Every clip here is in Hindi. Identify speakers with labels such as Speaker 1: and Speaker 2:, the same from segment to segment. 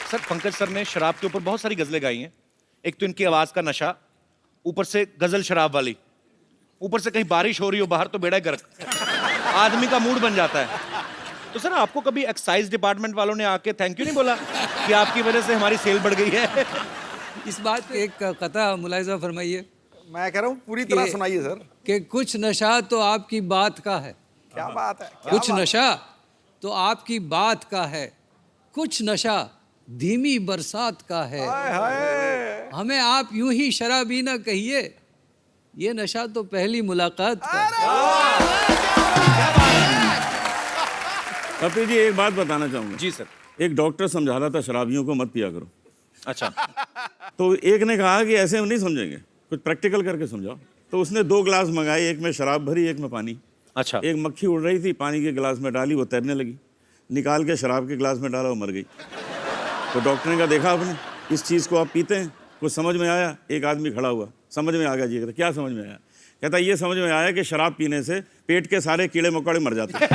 Speaker 1: सर पंकज सर ने शराब के ऊपर बहुत सारी गजलें गाई हैं। एक तो इनकी आवाज का नशा, ऊपर से गजल शराब वाली, ऊपर से कहीं बारिश हो रही हो बाहर तो बेड़ा गर्क, आदमी का मूड बन जाता है। तो सर आपको कभी एक्साइज डिपार्टमेंट वालों ने आके थैंक यू नहीं बोला कि आपकी वजह से हमारी सेल बढ़ गई है?
Speaker 2: इस बात पे एक कथा मुलाहिजा फरमाइए।
Speaker 3: मैं कह रहा हूँ पूरी तरह सुनाइए सर।
Speaker 2: कि कुछ नशा तो आपकी बात का है।
Speaker 3: क्या बात है,
Speaker 2: कुछ नशा तो आपकी बात का है, कुछ नशा धीमी बरसात का है।
Speaker 3: हाय हाय।
Speaker 2: हमें आप यूं ही शराबी ना कहिए, ये नशा तो पहली मुलाकात का है।
Speaker 4: कपिल जी एक बात बताना चाहूंगा।
Speaker 1: जी सर।
Speaker 4: एक डॉक्टर समझा रहा था शराबियों को मत पिया करो।
Speaker 1: अच्छा।
Speaker 4: तो एक ने कहा कि ऐसे हम नहीं समझेंगे, कुछ प्रैक्टिकल करके समझाओ। तो उसने 2 गिलास मंगाए, एक में शराब भरी, एक में पानी।
Speaker 1: अच्छा।
Speaker 4: एक मक्खी उड़ रही थी, पानी के गिलास में डाली, वो तैरने लगी, निकाल के शराब के गिलास में डाला, वो मर गई। तो डॉक्टर ने कहा देखा आपने, इस चीज़ को आप पीते हैं, कुछ समझ में आया? एक आदमी खड़ा हुआ, समझ में आ गया जी। कहता क्या समझ में आया? कहता ये समझ में आया कि शराब पीने से पेट के सारे कीड़े मकोड़े मर जाते हैं।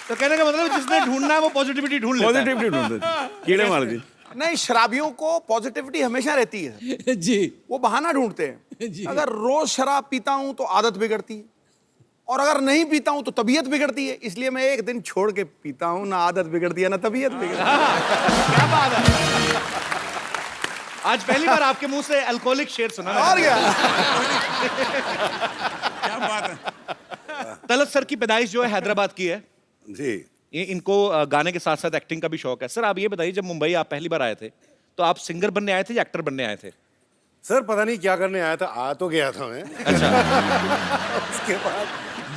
Speaker 1: तो कहने का मतलब जिसने ढूंढना है वो पॉजिटिविटी ढूंढ लेता है।
Speaker 4: पॉजिटिविटी ढूंढते थे, कीड़े मार दी।
Speaker 3: नहीं, शराबियों को पॉजिटिविटी हमेशा रहती है
Speaker 2: जी
Speaker 3: वो बहाना ढूंढते हैं।
Speaker 2: जी।
Speaker 3: अगर रोज शराब पीता हूं तो आदत बिगड़ती है, और अगर नहीं पीता हूं तो तबीयत बिगड़ती है। इसलिए मैं एक दिन छोड़ के पीता हूं, ना आदत बिगड़ती है ना तबीयत बिगड़ती है।
Speaker 1: क्या बात है, आज पहली बार आपके मुंह से अल्कोहलिक शेर सुना मैंने।
Speaker 3: और क्या।
Speaker 4: क्या बात है।
Speaker 1: तलत सर की पैदाइश जो है हैदराबाद की है
Speaker 5: जी।
Speaker 1: ये इनको गाने के साथ साथ एक्टिंग का भी शौक है। सर आप ये बताइए, जब मुंबई आप पहली बार आए थे तो आप सिंगर बनने आए थे या एक्टर बनने आए थे?
Speaker 5: सर पता नहीं क्या करने आया था, आ तो गया था मैं।
Speaker 1: अच्छा।
Speaker 5: उसके बाद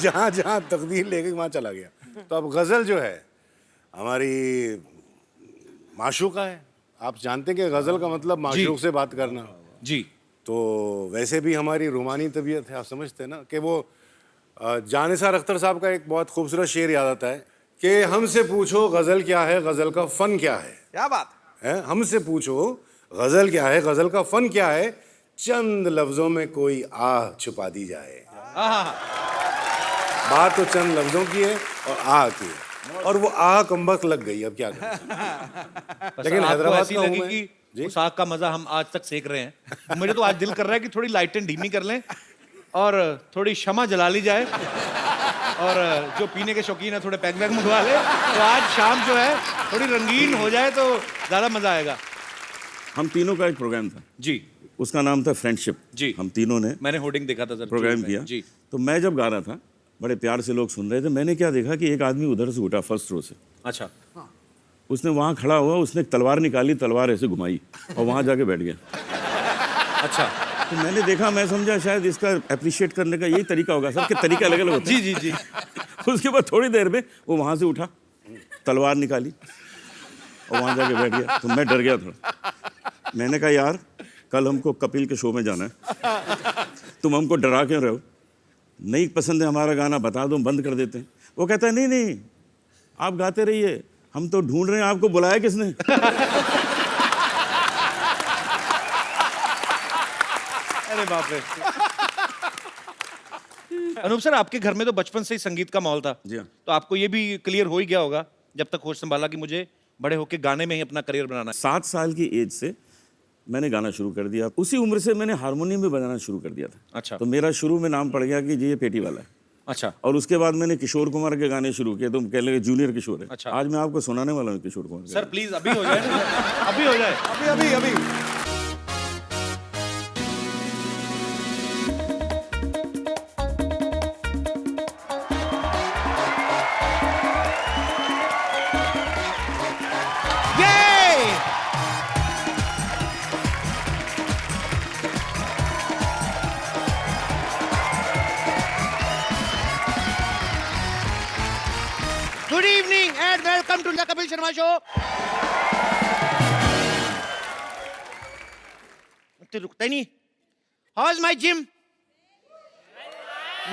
Speaker 5: जहाँ जहाँ तकदीर ले गई वहाँ चला गया। तो अब गज़ल जो है हमारी माशूका है। आप जानते हैं कि गज़ल का मतलब माशूक से बात करना।
Speaker 1: जी।
Speaker 5: तो वैसे भी हमारी रूमानी तबीयत है, आप समझते हैं ना कि वो जानिसार अख्तर साहब का एक बहुत खूबसूरत शेर याद आता है कि हमसे पूछो गज़ल क्या है, गज़ल का फ़न क्या है।
Speaker 3: क्या बात
Speaker 5: है, हमसे पूछो गज़ल क्या है, गज़ल का फ़न क्या है, चंद लफ्ज़ों में कोई आह छुपा दी जाए। बात तो चंद लफ्ज़ों की है और आह की है, और वो आह कमबख्त लग गई। अब क्या करें। लेकिन हैदराबाद
Speaker 1: ऐसी
Speaker 5: का
Speaker 1: लगी
Speaker 5: हूं मैं।
Speaker 1: कि उस आग का मजा हम आज तक सेक रहे हैं। मुझे तो आज दिल कर रहा है कि थोड़ी लाइटें धीमी कर लें और थोड़ी शमा जला ली जाए, और जो पीने के शौकीन है थोड़े पैक वैक मंगवा ले, तो आज शाम जो है थोड़ी रंगीन हो जाए तो ज्यादा मजा आएगा।
Speaker 4: हम तीनों का एक प्रोग्राम था
Speaker 1: जी।
Speaker 4: उसका नाम था फ्रेंडशिप।
Speaker 1: जी।
Speaker 4: हम तीनों ने
Speaker 1: मैंने होर्डिंग देखा था सर,
Speaker 4: प्रोग्राम किया।
Speaker 1: जी।
Speaker 4: तो मैं जब गा रहा था, बड़े प्यार से लोग सुन रहे थे, मैंने क्या देखा कि एक आदमी उधर से उठा फर्स्ट रो से।
Speaker 1: अच्छा।
Speaker 4: उसने वहाँ खड़ा हुआ, उसने एक तलवार निकाली, तलवार ऐसे घुमाई और वहाँ जाके बैठ गया।
Speaker 1: अच्छा।
Speaker 4: तो मैंने देखा, मैं समझा शायद इसका अप्रिशिएट करने का यही तरीका होगा। सबके तरीके अलग अलग होते हैं।
Speaker 1: जी जी जी।
Speaker 4: उसके बाद थोड़ी देर में वो वहाँ से उठा, तलवार निकाली और वहाँ जाके बैठ गया। तो मैं डर गया थोड़ा। मैंने कहा यार कल हमको कपिल के शो में जाना है, तुम हमको डरा क्यों रहे हो? नहीं पसंद है हमारा गाना, बता दो, बंद कर देते हैं। वो कहता है नहीं नहीं आप गाते रहिए, हम तो ढूंढ रहे हैं आपको बुलाया किसने।
Speaker 1: अरे बाप रे। अनूप सर आपके घर में तो बचपन से ही संगीत का माहौल था।
Speaker 4: जी हाँ।
Speaker 1: तो आपको ये भी क्लियर हो ही गया होगा जब तक होश संभाला कि मुझे बड़े होके गाने में ही अपना करियर बनाना है।
Speaker 4: 7 साल की एज से मैंने गाना शुरू कर दिया। उसी उम्र से मैंने हारमोनियम भी बजाना शुरू कर दिया था।
Speaker 1: अच्छा।
Speaker 4: तो मेरा शुरू में नाम पड़ गया कि जी ये पेटी वाला है।
Speaker 1: अच्छा।
Speaker 4: और उसके बाद मैंने किशोर कुमार के गाने शुरू किए, तो कह लगे जूनियर किशोर है।
Speaker 1: अच्छा।
Speaker 4: आज मैं आपको सुनाने वाला हूँ किशोर कुमार के
Speaker 1: सर प्लीज अभी हो जाए, अभी हो जाए।
Speaker 3: अभी अभी अभी।
Speaker 1: Good evening and welcome to the Kapil Sharma show. तो रुकता ही नहीं। How is my gym?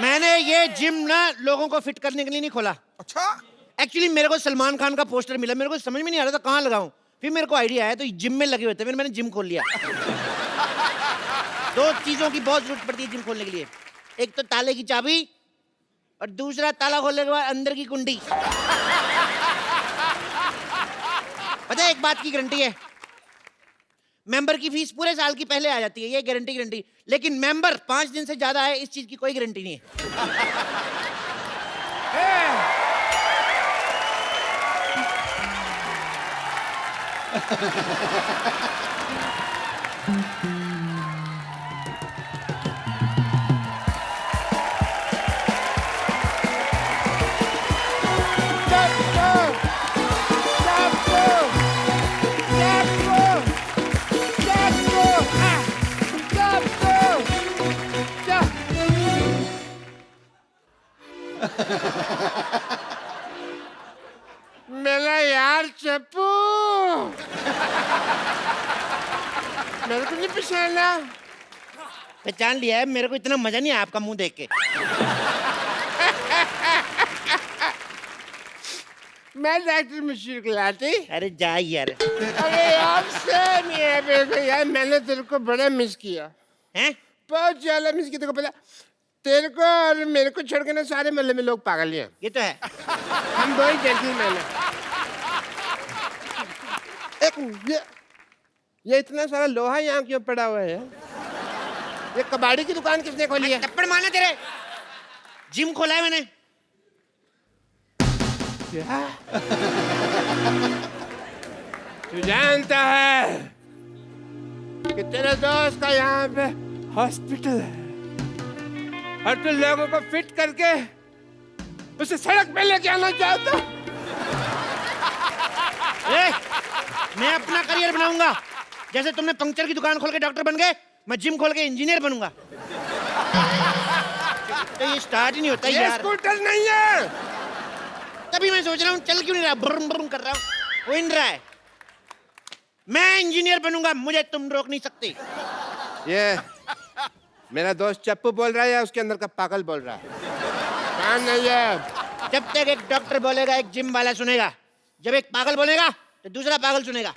Speaker 1: मैंने ये जिम ना लोगों को फिट करने के लिए नहीं खोला।
Speaker 3: अच्छा।
Speaker 1: एक्चुअली मेरे को सलमान खान का पोस्टर मिला, मेरे को समझ में नहीं आ रहा था कहाँ लगाऊं। फिर मेरे को आइडिया आया तो जिम में लगे हुए थे, मैंने जिम खोल लिया। 2 चीजों की बहुत जरूरत पड़ती है जिम खोलने के लिए, एक तो ताले की चाबी और दूसरा ताला खोलने के बाद अंदर की कुंडी। पता है एक बात की गारंटी है, मेंबर की फीस पूरे साल की पहले आ जाती है, ये गारंटी। लेकिन मेंबर 5 दिन से ज्यादा है, इस चीज की कोई गारंटी नहीं है।
Speaker 6: मेरा यार चप्पू, मेरे को नहीं पहचाना।
Speaker 1: पहचान लिया है, मेरे को इतना मजा नहीं आया आपका मुंह देख के।
Speaker 6: मैं डॉक्टर मशहूर गुलाटी।
Speaker 1: अरे जा यार।
Speaker 6: अरे यार सेम ही है मेरे को यार, मैंने तेरे को बड़ा मिस किया,
Speaker 1: हैं?
Speaker 6: बहुत ज्यादा मिस किया। तेरे को पता, तेरे को और मेरे को छोड़ के ना सारे मोहल्ले में लोग पागल हैं।
Speaker 1: ये तो है।
Speaker 6: हम दो ही जेंटलमैन हैं। एक ये इतना सारा लोहा यहाँ क्यों पड़ा हुआ है? ये कबाड़ी की दुकान किसने खोली है?
Speaker 1: थप्पड़ मारना तेरे। जिम खोला है मैंने।
Speaker 6: क्या? तू जानता है कि तेरे दोस्त का यहाँ पे हॉस्पिटल है और तू लोगों को फिट करके उसे सड़क पे लेके आना चाहता?
Speaker 1: ए, मैं अपना करियर बनाऊंगा। जैसे तुमने पंक्चर की दुकान खोल के डॉक्टर बन गए, मैं जिम खोल के इंजीनियर बनूंगा। तो ये स्टार्ट ही नहीं होता
Speaker 6: ये
Speaker 1: यार।
Speaker 6: स्कूटर नहीं है।
Speaker 1: तभी मैं सोच रहा हूँ, चल क्यों नहीं रहा, ब्रुम ब्रुम कर रहा हूँ, हो ही नहीं रहा है। मैं इंजीनियर बनूंगा, मुझे तुम रोक नहीं सकते।
Speaker 6: ये मेरा दोस्त चप्पू बोल रहा है या उसके अंदर का पागल बोल रहा है? कौन नहीं है?
Speaker 1: जब तक एक डॉक्टर बोलेगा एक जिम वाला सुनेगा, जब एक पागल बोलेगा तो दूसरा पागल सुनेगा।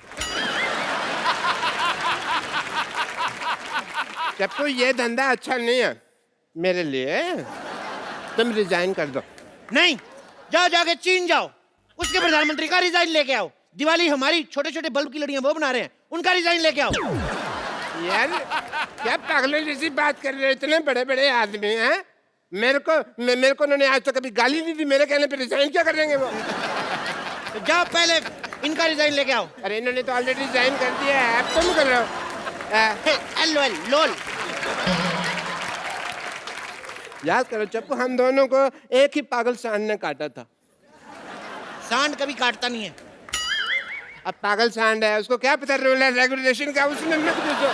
Speaker 6: चप्पू ये धंधा अच्छा नहीं है मेरे लिए, तुम रिजाइन कर दो।
Speaker 1: नहीं, जाओ जाके चीन जाओ, उसके प्रधानमंत्री का रिजाइन लेके आओ। दिवाली हमारी छोटे छोटे बल्ब की लड़ियां वो बना रहे हैं, उनका रिजाइन लेके आओ।
Speaker 6: यार क्या पागलों जैसी बात कर रहे हो? इतने बड़े बड़े आदमी हैं, मेरे को उन्होंने आज तक कभी गाली नहीं दी, मेरे कहने पे रिजाइन क्या करेंगे वो?
Speaker 1: तो जाओ पहले इनका रिजाइन लेके आओ।
Speaker 6: अरे इन्होंने तो ऑलरेडी रिजाइन कर दिया है, अब तुम कर रहे हो।
Speaker 1: LOL लोल।
Speaker 6: याद करो चप्पू, हम दोनों को एक ही पागल सांड ने काटा था।
Speaker 1: सांड कभी काटता नहीं है।
Speaker 6: अब पागल सांड है, उसको क्या पता रूल है रेगुलेशन का, उसमें मत घुसो।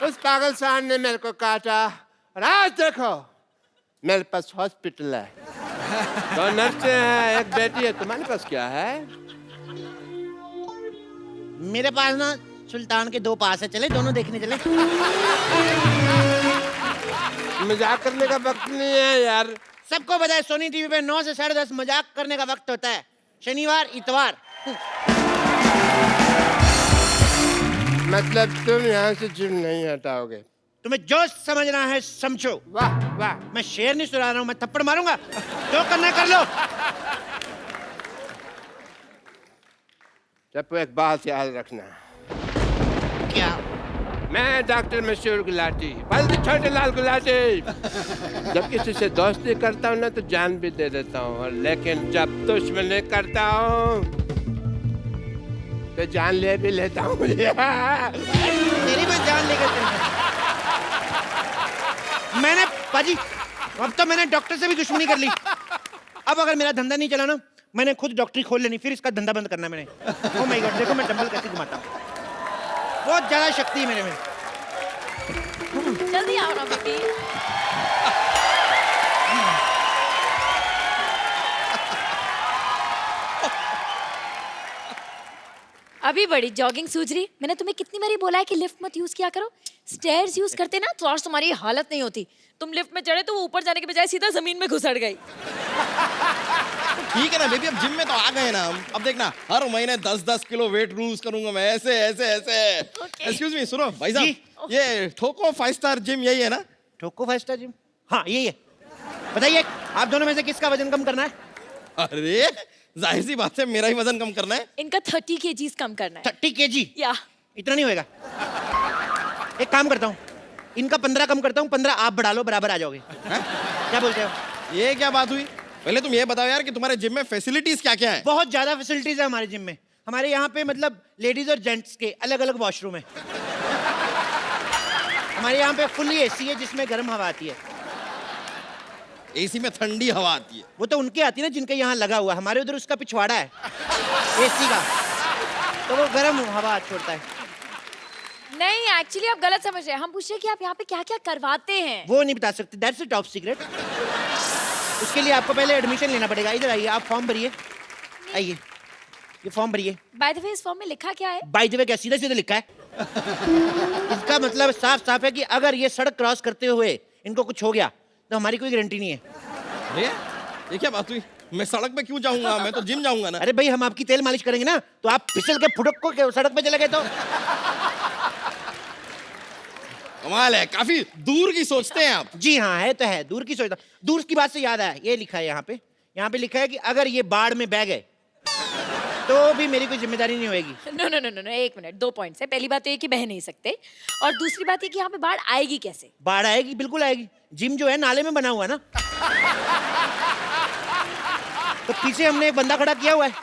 Speaker 6: उस पागल सांड ने मेरे को काटा और आज देखो मेरे पास हॉस्पिटल है, 2 नर्सें हैं, 1 बेटी है। तुम्हारे पास क्या है?
Speaker 1: मेरे पास ना सुल्तान के 2 पास है, चले दोनों देखने चले।
Speaker 6: मजाक करने का वक्त नहीं है यार।
Speaker 1: सबको पता है सोनी टीवी पे 9 से 10:30 मजाक करने का वक्त होता है, शनिवार इतवार।
Speaker 6: मतलब तुम यहाँ से जिम नहीं हटाओगे?
Speaker 1: तुम्हें जो समझना है समझो।
Speaker 6: वाह वाह।
Speaker 1: मैं शेर नहीं सुना रहा हूँ, मैं थप्पड़ मारूंगा, जो करना है कर लो।
Speaker 6: चप्पू एक बात याद रखना,
Speaker 1: क्या?
Speaker 6: मैं डॉक्टर मशहूर गुलाटी, बल्कि छोटे लाल गुलाटी, जब किसी से दोस्ती करता हूँ ना तो जान भी दे देता हूँ, और लेकिन जब दुश्मनी करता हूँ तो जान ले भी लेता हूँ।
Speaker 1: तेरी मैं जान लेकर चलूंगा। मैंने पाजी, अब तो मैंने डॉक्टर से भी दुश्मनी कर ली। अब अगर मेरा धंधा नहीं चला ना, मैंने खुद डॉक्टरी खोल लेनी, फिर इसका धंधा बंद करना मैंने। ओह माय गॉड, देखो मैं डंबल कैसे घुमाता हूँ, बहुत ज्यादा शक्ति है मेरे में।
Speaker 7: जल्दी आओ ना बेटी। अभी बड़ी जॉगिंग सूझ रही। मैंने तुम्हें कितनी बारी बोला है कि लिफ्ट मत यूज किया करो, स्टेयर्स यूज करते ना तो आज तुम्हारी हालत नहीं होती। तुम लिफ्ट में चढ़े तो वो ऊपर जाने के बजाय सीधा जमीन में घुसड़ गई।
Speaker 8: ठीक है ना बेबी, अब जिम में तो आ गए ना हम। अब देखना हर महीने 10-10 किलो वेट लूज करूंगा मैं, ऐसे ऐसे ऐसे। एक्सक्यूज मी, सुनो भाई साहब, ये ठोको 5 स्टार जिम यही है ना?
Speaker 1: ठोको 5 स्टार जिम? हाँ यही है। बताइए आप दोनों में से किसका वजन कम करना है?
Speaker 8: अरे जाहिर सी बात है मेरा ही वजन कम करना है।
Speaker 7: इनका 30 kgs कम करना है।
Speaker 1: 30 kg?
Speaker 7: या
Speaker 1: इतना नहीं होएगा। एक काम करता हूँ, इनका 15 कम करता हूँ, 15 आप बढ़ा लो, बराबर आ जाओगे। क्या बोलते हो?
Speaker 8: ये क्या बात हुई? पहले तुम ये बताओ यार कि तुम्हारे जिम में फैसिलिटीज क्या क्या है?
Speaker 1: बहुत ज्यादा फैसिलिटीज है हमारे जिम में। हमारे यहाँ पे मतलब लेडीज और जेंट्स के अलग अलग वॉशरूम है। हमारे यहाँ पे फुल्ली एसी है जिसमें गर्म हवा आती है।
Speaker 8: एसी में ठंडी हवा आती है।
Speaker 1: वो तो उनकी आती है ना जिनके यहाँ लगा हुआ, हमारे उधर उसका पिछवाड़ा है एसी का, तो वो गर्म हवा छोड़ता है।
Speaker 7: नहीं, एक्चुअली आप गलत समझ रहे हैं। हम पूछ रहे हैं कि आप यहाँ पे क्या क्या करवाते हैं।
Speaker 1: वो नहीं बता सकते, दैट्स अ टॉप सीक्रेट। उसके लिए आपको पहले एडमिशन लेना पड़ेगा। इधर आइए, आप फॉर्म भरिए। आइए, ये फॉर्म भरिए।
Speaker 7: बाय द वे इस फॉर्म में लिखा क्या है?
Speaker 1: बाय द वे क्या सीधा सीधा लिखा है? इसका मतलब साफ साफ है कि अगर ये सड़क क्रॉस करते हुए इनको कुछ हो गया तो हमारी कोई गारंटी नहीं है।
Speaker 8: अरे ये क्या बात हुई? मैं सड़क पे क्यों जाऊंगा? मैं तो जिम जाऊंगा ना।
Speaker 1: अरे भाई हम आपकी तेल मालिश करेंगे ना, तो आप फिसल के फुटक को सड़क पे चले गए तो?
Speaker 8: कमाल है, काफी दूर की सोचते हैं आप।
Speaker 1: जी हाँ, है तो है, दूर की सोचता। दूर की बात से याद आया, ये लिखा है यहाँ पे लिखा है कि अगर ये बाढ़ में बह गए तो भी मेरी कोई जिम्मेदारी नहीं होगी।
Speaker 7: नो नो नो नो, एक मिनट, 2 पॉइंट्स है। पहली बात तो ये कि बह नहीं सकते, और दूसरी बात ये कि यहाँ पे बाढ़ आएगी कैसे?
Speaker 1: बाढ़ आएगी, बिल्कुल आएगी। जिम जो है नाले में बना हुआ है ना, तो पीछे हमने एक बंदा खड़ा किया हुआ है,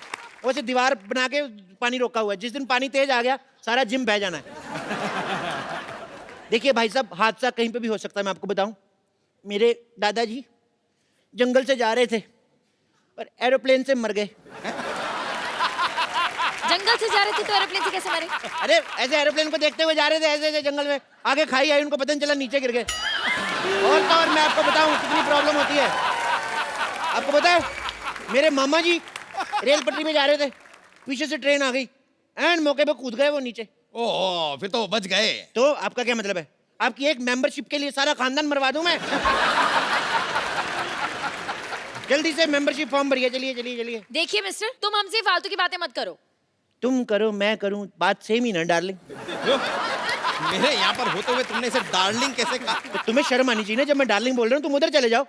Speaker 1: वैसे दीवार बना के पानी रोका हुआ है। जिस दिन पानी तेज आ गया सारा जिम बह जाना है। देखिए भाई साहब, हादसा कहीं पे भी हो सकता है। मैं आपको बताऊं, मेरे दादाजी जंगल से जा रहे थे और एरोप्लेन से मर गए।
Speaker 7: जंगल से जा रहे थे तो एरोप्लेन से कैसे मरे?
Speaker 1: अरे ऐसे एरोप्लेन को देखते हुए जा रहे थे, ऐसे ऐसे जंगल में, आगे खाई आई, उनको पता नहीं चला, नीचे गिर गए। और तो और मैं आपको बताऊं कितनी प्रॉब्लम होती है। आपको पता है, मेरे मामा जी रेल पटरी में जा रहे थे, पीछे से ट्रेन आ गई, एंड मौके पे कूद गए वो नीचे।
Speaker 8: ओह, फिर तो बच गए।
Speaker 1: तो आपका क्या मतलब है? आपकी एक मेंबरशिप के लिए सारा खानदान मरवा दूं मैं? जल्दी से मेंबरशिप फॉर्म भरिए। चलिए चलिए चलिए।
Speaker 7: देखिए मिस्टर, तुम हमसे फालतू की बातें मत करो।
Speaker 1: तुम करो मैं करूं, बात सेम ही ना डार्लिंग।
Speaker 8: मेरे यहाँ पर होते हुए तुमने इसे डार्लिंग कैसे कहा?
Speaker 1: तो तुम्हें शर्म आनी चाहिए ना, जब मैं डार्लिंग बोल रहा हूँ तुम उधर चले जाओ।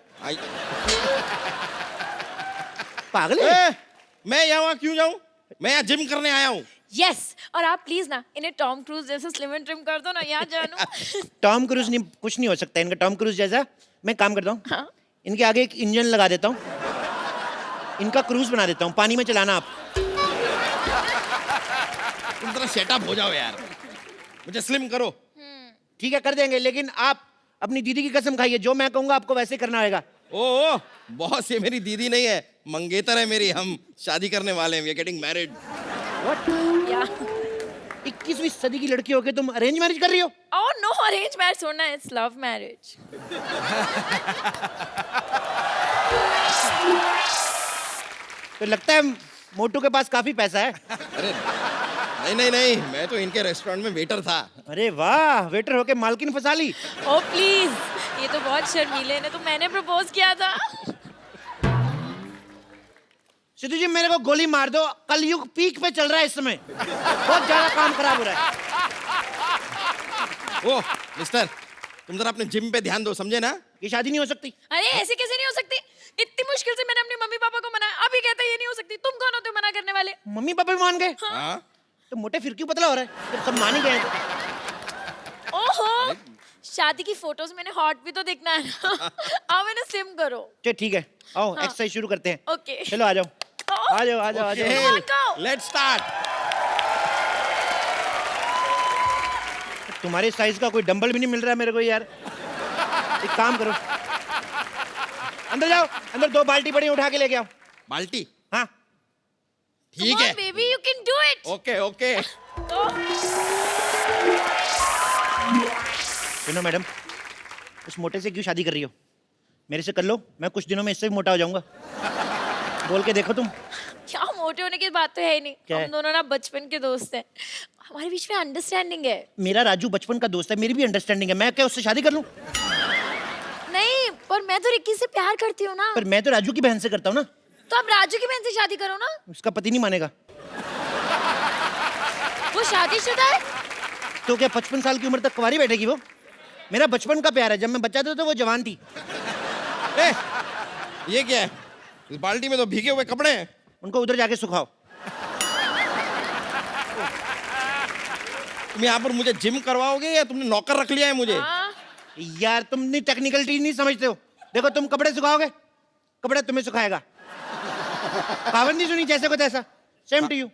Speaker 1: पागल है?
Speaker 8: मैं यहाँ क्यों जाऊँ? मैं यहाँ जिम करने आया हूँ।
Speaker 7: यस, और आप प्लीज ना इन्हें टॉम क्रूज जैसे स्लिम एंड ट्रिम कर दो ना, यहाँ जानू।
Speaker 1: टॉम क्रूज नहीं, कुछ नहीं हो सकता इनका टॉम क्रूज जैसा। मैं काम करता हूँ,
Speaker 7: हाँ?
Speaker 1: इनके आगे एक इंजन लगा देता हूँ, इनका क्रूज बना देता हूँ, पानी में चलाना आप।
Speaker 8: तुम जरा सेटअप हो जाओ यार, मुझे स्लिम करो।
Speaker 1: ठीक है कर देंगे, लेकिन आप अपनी दीदी की कसम खाइए, जो मैं कहूँगा आपको वैसे करना होगा।
Speaker 8: ओह बॉस, ये मेरी दीदी नहीं है, मंगेतर है मेरी। हम शादी करने वाले हैं, वी आर गेटिंग मैरिड।
Speaker 7: या
Speaker 1: 21वीं सदी की लड़की होके तुम अरेंज मैरिज कर रही हो?
Speaker 7: ओह नो, अरेंज मैरिज छोड़ना, इट्स लव मैरिज।
Speaker 1: तो लगता है मोटू के पास काफी पैसा है।
Speaker 8: अरे नहीं नहीं नहीं, मैं तो इनके रेस्टोरेंट में वेटर था।
Speaker 1: अरे वाह, वेटर होके मालकिन फंसा ली।
Speaker 7: ओ प्लीज, ये तो बहुत शर्मीले ने, तो मैंने प्रपोज किया था।
Speaker 1: सिद्धू जी मेरे को गोली मार दो, कलयुग पीक पे चल रहा है इस समय, बहुत ज्यादा काम खराब हो रहा है।
Speaker 8: ओह मिस्टर, तुम जरा अपने जिम पे ध्यान दो, समझे ना?
Speaker 1: ये शादी नहीं हो सकती।
Speaker 7: अरे ऐसे कैसे नहीं हो सकती? इतनी मुश्किल से मैंने अपने मम्मी पापा को मनाया, अभी कहते ये नहीं हो सकती। तुम कौन होते हो मना करने वाले?
Speaker 1: मम्मी पापा भी मान गए?
Speaker 8: हाँ?
Speaker 1: तो मोटे फिर क्यों पतला हो रहा है, जब सब मान ही गए हैं तो।
Speaker 7: ओहो, शादी की फोटोज मैंने हॉट भी तो दिखना है ना। आओ मैंने स्लिम करो।
Speaker 1: चलो ठीक है, आओ
Speaker 7: हाँ।
Speaker 1: एक्सरसाइज शुरू करते हैं।
Speaker 7: ओके।
Speaker 1: चलो आ जाओ आ जाओ आ जाओ आ जाओ।
Speaker 8: Let's start.
Speaker 1: तुम्हारे साइज का कोई डंबल भी नहीं मिल रहा है मेरे को यार। एक काम करो, अंदर जाओ, अंदर 2 बाल्टी पड़ी उठा के लेके आओ।
Speaker 8: बाल्टी?
Speaker 1: हाँ
Speaker 8: ठीक है
Speaker 7: baby, you can do it.
Speaker 8: Okay okay.
Speaker 1: सुनो मैडम, उस मोटे से क्यों शादी कर रही हो? मेरे से कर लो, मैं कुछ दिनों में इससे भी मोटा हो जाऊंगा। बोल के देखो तुम।
Speaker 7: क्या मोटे होने की बात तो है ही नहीं।
Speaker 1: क्या है?
Speaker 7: हम दोनों ना बचपन के दोस्त हैं, हमारे बीच में अंडरस्टैंडिंग है।
Speaker 1: मेरा राजू बचपन का दोस्त है, मेरी भी अंडरस्टैंडिंग है, मैं क्या उससे शादी कर लूं?
Speaker 7: नहीं, पर मैं तो रिक्की से प्यार करती हूँ ना।
Speaker 1: पर मैं तो राजू की बहन से करता हूँ ना।
Speaker 7: तो आप राजू की बहन से शादी करो ना।
Speaker 1: उसका पति नहीं मानेगा।
Speaker 7: वो शादीशुदा है।
Speaker 1: तो क्या 55 साल की उम्र तक कुंवारी बैठेगी वो? मेरा बचपन का प्यार है, जब मैं बच्चा था तो वो जवान थी।
Speaker 8: ए, ये क्या है? इस बाल्टी में तो भीगे हुए कपड़े हैं।
Speaker 1: उनको उधर जाके सुखाओ।
Speaker 8: तुम यहाँ पर मुझे जिम करवाओगे या तुमने नौकर रख लिया है मुझे?
Speaker 7: हाँ,
Speaker 1: यार तुम इतनी टेक्निकल चीज नहीं समझते हो। देखो तुम कपड़े सुखाओगे, कपड़े तुम्हें सुखाएगा। कहावत नहीं सुनी, जैसे को तैसा। Same to you.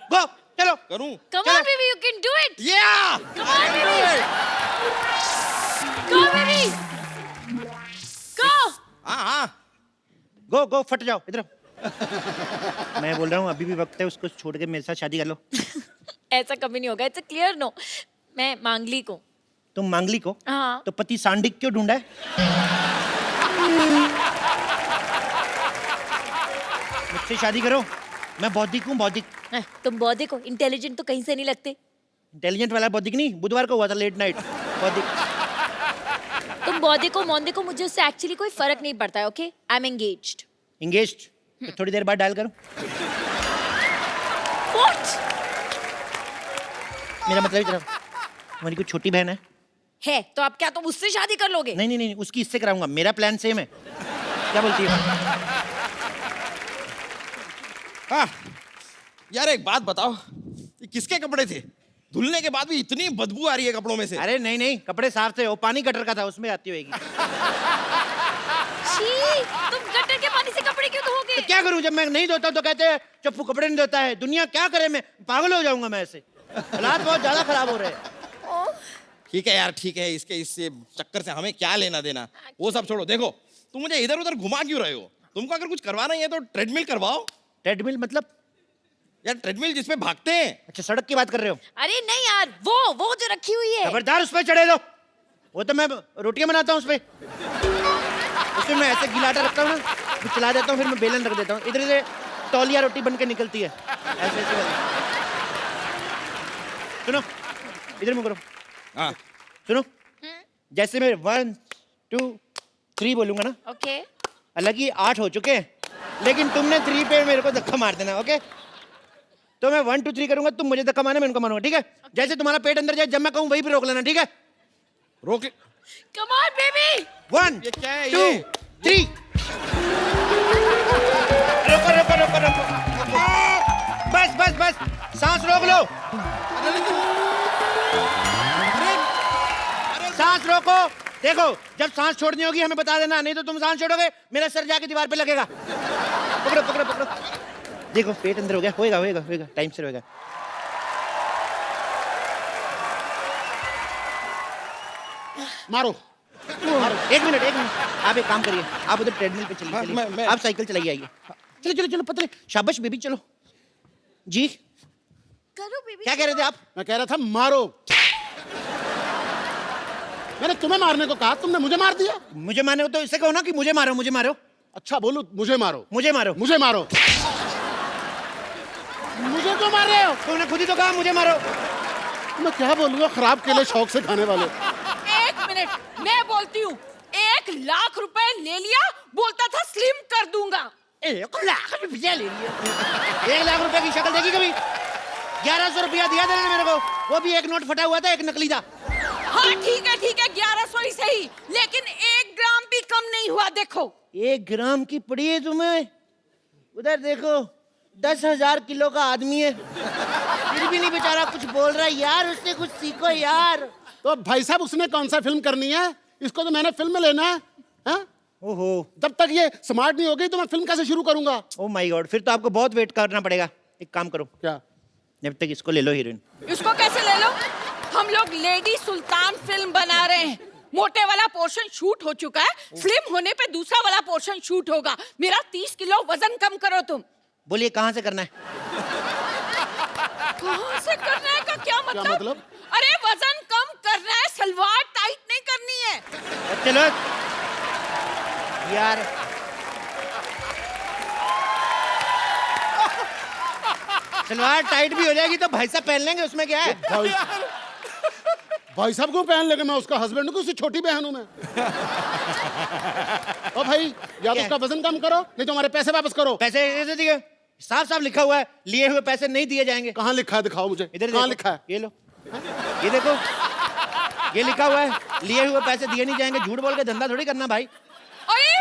Speaker 1: गो, चलो।
Speaker 8: करूं?
Speaker 7: come on baby, you can do it.
Speaker 8: या
Speaker 7: Come on baby. Go baby. Go.
Speaker 8: हाँ हाँ
Speaker 1: गो गो, फट जाओ इधर। मैं बोल रहा हूँ अभी भी वक्त है, उसको छोड़ के मेरे साथ शादी कर लो।
Speaker 7: ऐसा कभी नहीं होगा, इट्स अ क्लियर नो। मैं मांगलिक हूँ।
Speaker 1: तुम मांगलिक हो?
Speaker 7: हाँ।
Speaker 1: तो पति सांडिक क्यों ढूंढा है? मुझसे शादी करो, मैं बौद्धिक हूँ, बौद्धिक।
Speaker 7: तुम बौद्धिक हो, इंटेलिजेंट तो कहीं से नहीं लगते।
Speaker 1: इंटेलिजेंट वाला बौद्धिक नहीं, बुधवार को हुआ था लेट नाइट बौद्धिक।
Speaker 7: तुम बौद्धिक हो, मौद्धिक हो, मुझे उससे एक्चुअली कोई फर्क नहीं पड़ता है। Okay, I am engaged.
Speaker 1: Engaged? तो थोड़ी देर बाद डायल करो।
Speaker 7: व्हाट?
Speaker 1: मेरा मतलब इतना, हमारी कोई छोटी बहन है?
Speaker 7: तो आप क्या तुम उससे शादी कर लोगे?
Speaker 1: नहीं नहीं नहीं, उसकी इससे कराऊंगा। मेरा प्लान सेम है। क्या बोलती है?
Speaker 8: हाँ यार एक बात बताओ, ये किसके कपड़े थे? धुलने के बाद भी इतनी बदबू आ रही है कपड़ों में से।
Speaker 1: अरे नहीं नहीं, कपड़े साफ थे, वो पानी गटर का था, उसमें आती होगी।
Speaker 7: छी, तुम गटर के पानी से कपड़े क्यों धोगे?
Speaker 1: तो क्या करूं, जब मैं नहीं धोता तो कहते हैं चप्पू कपड़े नहीं धोता है। दुनिया क्या करे, मैं पागल हो जाऊंगा मैं ऐसे। हालात बहुत ज्यादा खराब हो रहे हैं।
Speaker 8: ठीक है यार ठीक है, इससे चक्कर से हमें क्या लेना देना, वो सब छोड़ो। देखो तुम मुझे इधर उधर घुमा क्यों रहे हो? तुमको अगर कुछ करवाना ही है तो ट्रेडमिल करवाओ।
Speaker 1: ट्रेडमिल मतलब?
Speaker 8: यार ट्रेडमिल जिसपे भागते हैं।
Speaker 1: अच्छा, सड़क की बात कर रहे हो?
Speaker 7: अरे नहीं यार, वो जो रखी हुई है।
Speaker 1: खबरदार उस पर चढ़े दो। वो तो मैं रोटियां बनाता हूँ उस पर। उसमें मैं ऐसे गिलाटा रखता हूँ ना, फिर चला देता हूँ, फिर मैं बेलन रख देता हूँ, इधर से तौलिया रोटी बन के निकलती है ऐसे ऐसे वाली। सुनो, इधर मुँह करो।
Speaker 8: हाँ
Speaker 1: सुनो, जैसे मैं 1 2 3 बोलूंगा ना,
Speaker 7: ओके।
Speaker 1: हालांकि 8 हो चुके हैं, लेकिन तुमने 3 पे मेरे को धक्का मार देना। ओके, तो मैं 1 2 3 करूंगा, तुम मुझे धक्का मारना, मैं उनको मारूंगा। ठीक है? जैसे तुम्हारा पेट अंदर जाए, जब मैं कहूँ वहीं पे रोक लेना। ठीक है?
Speaker 8: रोक।
Speaker 7: Come on baby.
Speaker 1: 1
Speaker 8: ये क्या है
Speaker 1: 2
Speaker 8: ये?
Speaker 1: 3। रोको रोको रोको रोको, बस बस बस, सांस रोक लो, सांस रोको। देखो, जब सांस छोड़नी होगी हमें बता देना, नहीं तो तुम सांस छोड़ोगे मेरा सर जाके दीवार पे लगेगा। पकड़ो पकड़ो पकड़ो। देखो पेट अंदर हो गया, होएगा होएगा होएगा, टाइम से होएगा।
Speaker 3: मारो।
Speaker 1: एक मिनट आप एक काम करिए, आप उधर ट्रेडमिल पे चलिए,
Speaker 8: हाँ,
Speaker 1: चलिए।
Speaker 8: मैं-
Speaker 1: आप साइकिल चलाइए, आइए। चलो चलो चलो, पतले, शाबाश बेबी, चलो जी।
Speaker 7: करो बेबी।
Speaker 1: क्या कह रहे थे आप?
Speaker 3: मैं कह रहा था मारो। मैंने तुम्हें मारने को कहा, तुमने मुझे मार दिया।
Speaker 1: मुझे मारो तो इससे कहो ना कि मुझे मारो, मुझे मारो।
Speaker 3: अच्छा बोलू, मुझे मारो।
Speaker 1: मुझे मारो।
Speaker 3: मुझे मारो। मुझे क्यों मार रहे हो?
Speaker 1: तुमने खुद ही तो कहा मुझे मारो।
Speaker 3: मैं क्या बोलूंगा, खराब केले शौक से खाने वाले।
Speaker 9: एक मिनट, मैं बोलती हूँ। 1 लाख रुपए ले लिया, बोलता था स्लिम कर दूंगा।
Speaker 1: 1 लाख रुपया ले लिया? 1 लाख रुपए की शक्ल देखी कभी? 1100 रुपया दिया था मेरे को, वो भी एक नोट फटा हुआ था, एक नकली था।
Speaker 9: हाँ ठीक है 1100 ही सही, लेकिन 1 ग्राम भी कम नहीं हुआ। देखो
Speaker 1: 1 ग्राम की पड़ी है तुम्हें? उधर देखो, 10,000 किलो का आदमी है, फिर भी नहीं बेचारा कुछ बोल रहा है। यार उससे कुछ सीखो यार।
Speaker 3: तो भाई साहब उसने कौन सा फिल्म करनी है? इसको तो मैंने फिल्म में लेना है, हाँ?
Speaker 1: ओहो,
Speaker 3: जब तक ये स्मार्ट नहीं हो गई तो मैं फिल्म कैसे शुरू करूंगा?
Speaker 1: ओ माय गॉड, फिर तो आपको बहुत वेट करना पड़ेगा। एक काम करो,
Speaker 3: क्या?
Speaker 1: जब तक इसको ले लो हीरोइन।
Speaker 9: इसको कैसे ले लो? हम लोग लेडी सुल्तान फिल्म बना रहे हैं। मोटे वाला पोर्शन शूट हो चुका है, स्लिम होने पे दूसरा वाला पोर्शन शूट होगा। मेरा 30 किलो वजन कम करो तुम।
Speaker 1: बोलिए कहाँ से करना है?
Speaker 9: कहाँ से करना है का क्या मतलब?
Speaker 3: क्या मतलब?
Speaker 9: अरे वजन कम करना है, सलवार टाइट नहीं करनी है।
Speaker 1: चलो यार, सलवार टाइट भी हो जाएगी तो भाई साहब पहन लेंगे, उसमें क्या है?
Speaker 3: भाई साहब को पहन लेगा, मैं उसका हस्बैंड हूँ, उससे छोटी बहन हूँ मैं। ओ भाई, या तो
Speaker 1: क्या?
Speaker 3: उसका वजन कम करो, नहीं तो हमारे पैसे वापस करो।
Speaker 1: पैसे कैसे दिए? साफ साफ लिखा हुआ है, लिए हुए पैसे नहीं दिए जाएंगे।
Speaker 3: कहाँ लिखा है, दिखाओ मुझे।
Speaker 1: इधर
Speaker 3: कहाँ
Speaker 1: देखो,
Speaker 3: लिखा है?
Speaker 1: ये लो, ये देखो। ये लिखा हुआ है, लिए हुए पैसे दिए नहीं जाएंगे। झूठ बोल के धंधा थोड़ी करना भाई।
Speaker 9: अरे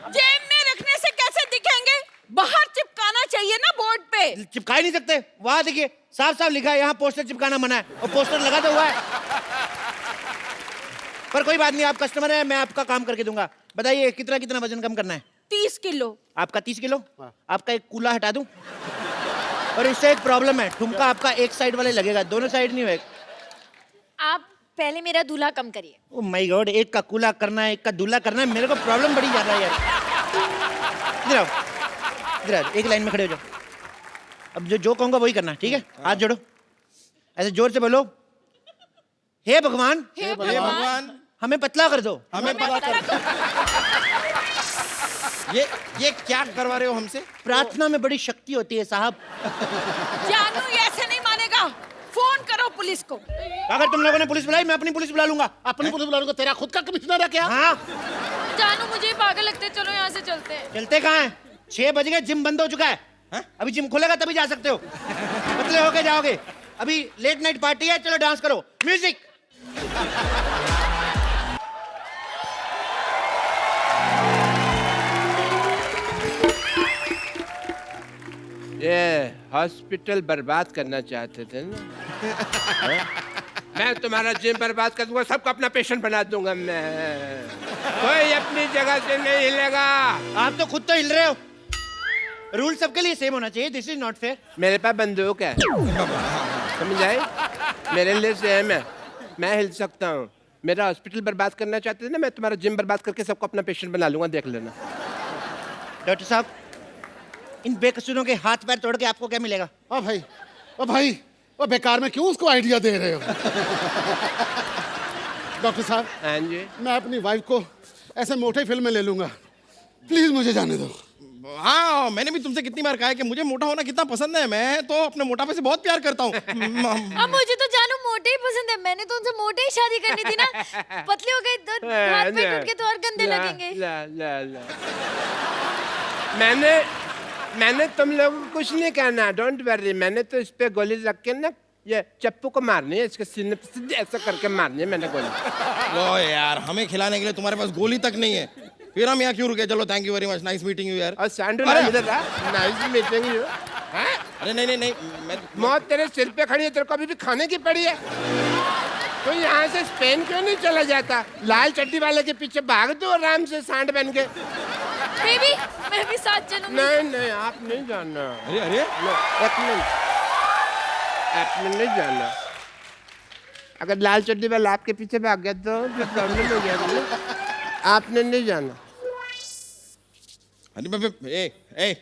Speaker 9: जेब में रखने से कैसे दिखेंगे? बाहर चिपकाना चाहिए ना बोर्ड पे।
Speaker 1: चिपका ही नहीं सकते। वहां देखिए साफ साफ लिखा है यहाँ पोस्टर चिपकाना मना है, और पोस्टर लगा तो हुआ है। पर कोई बात नहीं, आप कस्टमर है, मैं आपका काम करके दूंगा। बताइए कितना कितना वजन कम करना है?
Speaker 9: 30 किलो।
Speaker 1: आपका 30 किलो? आपका एक कूला हटा दूं? और इससे एक प्रॉब्लम है, ठुमका आपका एक साइड वाले लगेगा, दोनों साइड नहीं होगा।
Speaker 7: आप पहले मेरा दूल्हा कम करिए।
Speaker 1: ओ माय गॉड, एक का कूला करना है, एक का दूल्हा करना है, मेरे को प्रॉब्लम बड़ी ज्यादा है यार। इधर आओ, इधर आओ, एक लाइन में खड़े हो जाओ। अब जो कहूंगा वही करना, ठीक है? हाथ जोड़ो, ऐसे जोर से बोलो, हे भगवान,
Speaker 9: हे भगवान,
Speaker 1: हमें पतला कर दो।
Speaker 8: हमें पता कर। ये क्या करवा रहे हो हमसे?
Speaker 1: प्रार्थना में बड़ी शक्ति होती है साहब।
Speaker 9: जानू ये ऐसे नहीं मानेगा। फोन करो पुलिस को।
Speaker 1: अगर तुम लोगों ने पुलिस बुलाई, मैं अपनी पुलिस बुला लूंगा।
Speaker 3: अपनी पुलिस बुला लूंगा। तेरा खुद का कमिश्नर है क्या?
Speaker 1: हाँ।
Speaker 7: जानू मुझे पागल लगते, चलो यहाँ से चलते हैं।
Speaker 1: चलते कहाँ हैं? 6 बज गए, जिम बंद हो चुका है। अभी जिम खुलेगा तभी जा सकते हो। पतले होके जाओगे। अभी लेट नाइट पार्टी है, चलो डांस करो। म्यूजिक।
Speaker 6: ये हॉस्पिटल बर्बाद करना चाहते थे ना? मैं तुम्हारा जिम बर्बाद कर दूंगा, सबको अपना पेशेंट बना दूंगा मैं। कोई अपनी जगह से नहीं हिलेगा।
Speaker 1: आप तो खुद तो हिल रहे हो। रूल सबके लिए सेम होना चाहिए। This is not fair.
Speaker 6: मेरे पास बंदूक है, समझ आए? मेरे लिए सेम है, मैं हिल सकता हूँ। मेरा हॉस्पिटल बर्बाद करना चाहते थे ना, मैं तुम्हारा जिम बर्बाद करके सबको अपना पेशेंट बना लूंगा, देख लेना।
Speaker 1: डॉक्टर साहब, इन बेकसूरों के हाथ पैर तोड़ के आपको क्या मिलेगा?
Speaker 3: ओ भाई, ओ बेकार में क्यों उसको आइडिया दे रहे हो? डॉक्टर साहब,
Speaker 6: हाँ जी।
Speaker 3: मैं अपनी वाइफ को ऐसे मोटे फिल्म में ले लूंगा, प्लीज मुझे जाने दो।
Speaker 8: हाँ, मैंने भी तुमसे कितनी बार कहा है कि मुझे मोटा होना कितना पसंद है। मैं तो अपने मोटापे से बहुत प्यार करता हूँ।
Speaker 7: अब मुझे तो जानू मोटे ही पसंद है। मैंने तो उनसे मोटे ही शादी करनी थी ना। पतले हो गए तो हाथ पैर टूट के तो और गंदे लगेंगे।
Speaker 6: ला। मैंने तुम लोगों को कुछ नहीं कहना, डोंट वरी। मैंने तो इस पे गोली रख के ना, ये चप्पू को मारनी है, इसके सीने पे सीधे ऐसा करके मारनी है मैंने गोली।
Speaker 8: वो यार, हमें खिलाने के लिए तुम्हारे पास गोली तक नहीं है, फिर हम यहाँ क्यों रुके? चलो, thank you very much, nice meeting you यार।
Speaker 6: और सैंडू नाइस मीटिंग यू।
Speaker 8: अरे नहीं, मैं
Speaker 6: मौत तेरे सिर पे खड़ी है, तेरे को अभी भी खाने की पड़ी है। तो यहाँ से स्पेन क्यों नहीं चला जाता? लाल चड्डी वाले के पीछे भाग दो आराम से, सांड बन के।
Speaker 7: बेबी, मैं भी साथ चलूंगी।
Speaker 6: नहीं, आप नहीं जाना।
Speaker 8: अरे
Speaker 6: एक मिनट, आपने नहीं जाना। अगर लाल चड्डी वाला आपके पीछे भाग गया तो फिर प्रॉब्लम हो गया। आपने नहीं जाना।
Speaker 8: अरे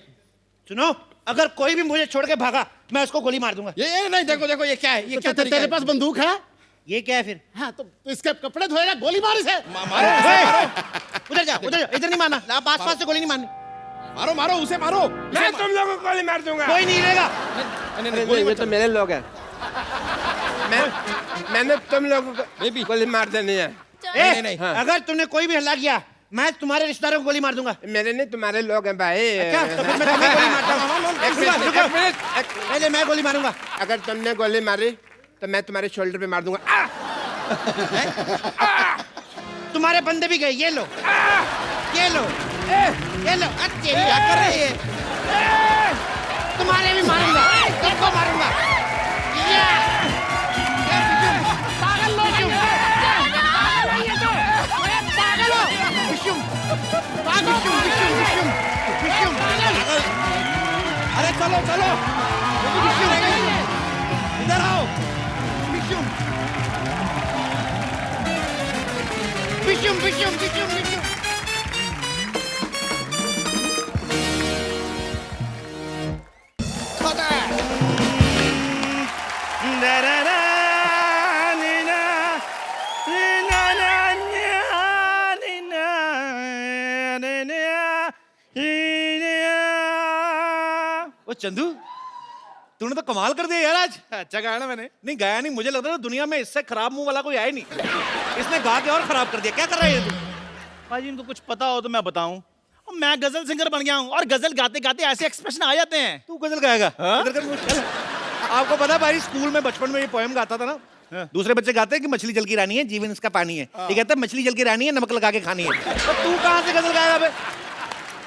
Speaker 1: सुनो, अगर कोई भी मुझे छोड़ के भागा, मैं उसको गोली मार दूंगा।
Speaker 8: ये नहीं, देखो ये क्या है? ये क्या
Speaker 3: तेरे पास बंदूक है?
Speaker 1: ये क्या है फिर?
Speaker 3: हाँ, तो इसके कपड़े धोएगा, गोली मार इसे।
Speaker 1: उधर जा, इधर नहीं मारना। आप आसपास से गोली नहीं मारनी।
Speaker 8: मारो उसे मारो।
Speaker 6: मैं तुम लोगों को गोली मार दूंगा।
Speaker 1: कोई नहीं रहेगा।
Speaker 6: नहीं, ये तो मेरे लोग हैं। मैंने तुम लोगों को गोली मार देनी है।
Speaker 8: नहीं।
Speaker 1: हाँ। अगर तूने कोई भी हल्ला किया, मैं तुम्हारे रिश्तेदारों को गोली मार दूंगा।
Speaker 6: मेरे नहीं, तुम्हारे लोग हैं भाई।
Speaker 1: अच्छा, तो फिर मैं तुम्हें गोली मारता हूँ। रुको। पहले मैं गोली मारूंगा।
Speaker 6: अगर तुमने गोली मारी तो मैं तुम्हारे शोल्डर पे मार दूंगा।
Speaker 1: तुम्हारे बंदे भी गए, ये लो। ये लो। अच्छे क्या कर रहे हैं? तुम्हारे भी मारूंगा, सबको मारूंगा। पागल लोग,
Speaker 8: अरे चलो, इधर आओ।
Speaker 1: विशुम। ओ चंदू, तूने तो कमाल कर दिया यार आज। अच्छा गाया ना मैंने? नहीं गाया नहीं, मुझे लगता था दुनिया में इससे खराब मुंह वाला कोई आया नहीं। इसने गा के और खराब कर दिया। क्या कर रहा है तू?
Speaker 10: भाजी इनको कुछ पता हो तो मैं बताऊं, मैं गजल सिंगर बन गया हूँ और गजल गाते गाते ऐसे एक्सप्रेशन आ जाते हैं।
Speaker 1: तू गजल गाएगा? आपको पता है भाई, स्कूल में बचपन में ये पोएम गाता था ना, दूसरे बच्चे गाते हैं कि मछली जल की रानी है, जीवन इसका पानी है। ये कहता है मछली जल की रानी है, नमक लगा के खानी है। तो तू कहाँ से गजल गाया बे?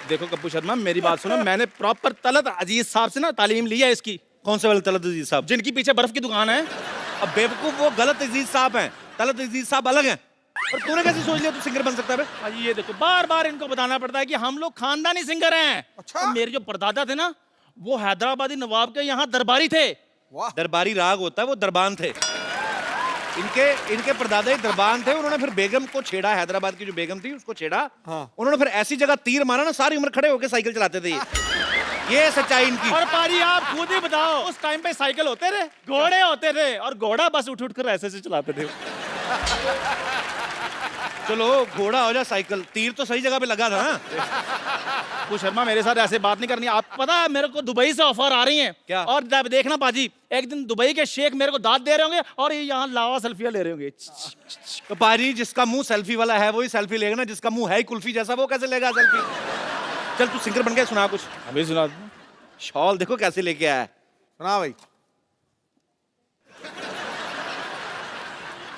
Speaker 10: देखो कप्पू शर्मा, मेरी बात सुनो, मैंने प्रॉपर तलत अजीज साहब से ना तालीम ली है इसकी।
Speaker 1: कौन से वाले तलत अजीज साहब?
Speaker 10: जिनकी पीछे बर्फ की दुकान है।
Speaker 1: अब बेवकूफ, वो गलत अजीज साहब हैं, तलत अजीज साहब अलग हैं। और तूने कैसे सोच लिया तू सिंगर बन सकता है बे?
Speaker 10: अजी ये देखो, बार बार इनको बताना पड़ता है कि हम लोग खानदानी सिंगर हैं।
Speaker 3: अच्छा।
Speaker 10: और मेरे जो परदादा थे ना, वो हैदराबादी नवाब के यहाँ दरबारी थे।
Speaker 1: दरबारी राग होता है, वो दरबान थे। इनके परदादा ही दरबान थे। उन्होंने फिर बेगम को छेड़ा, हैदराबाद की जो बेगम थी उसको छेड़ा। उन्होंने फिर ऐसी जगह तीर मारा ना, सारी उम्र खड़े होकर साइकिल चलाते थे ये सच्चाई इनकी।
Speaker 10: और पारी आप खुद ही बताओ, उस टाइम पे साइकिल होते थे, घोड़े होते थे, और घोड़ा बस उठ उठ कर ऐसे से चलाते थे।
Speaker 1: चलो घोड़ा हो जा साइकिल, तीर तो सही जगह पे लगा था ना।
Speaker 10: कप्पू शर्मा, मेरे साथ ऐसे बात नहीं करनी। आप पता है मेरे को दुबई से ऑफर आ रही हैं।
Speaker 1: क्या?
Speaker 10: और देखना पाजी, एक दिन दुबई के शेख मेरे को दाद दे रहे होंगे और ये यहाँ लावा सेल्फियां ले रहे होंगे।
Speaker 1: तो पाजी, जिसका मुंह सेल्फी वाला है वही सेल्फी लेगा ना, जिसका मुंह है ही कुल्फी जैसा वो कैसे लेगा सेल्फी? चल तू सिंगर बन के सुना कुछ।
Speaker 10: अभी सुना।
Speaker 1: शॉल देखो कैसे लेके आया है।
Speaker 3: सुना भाई।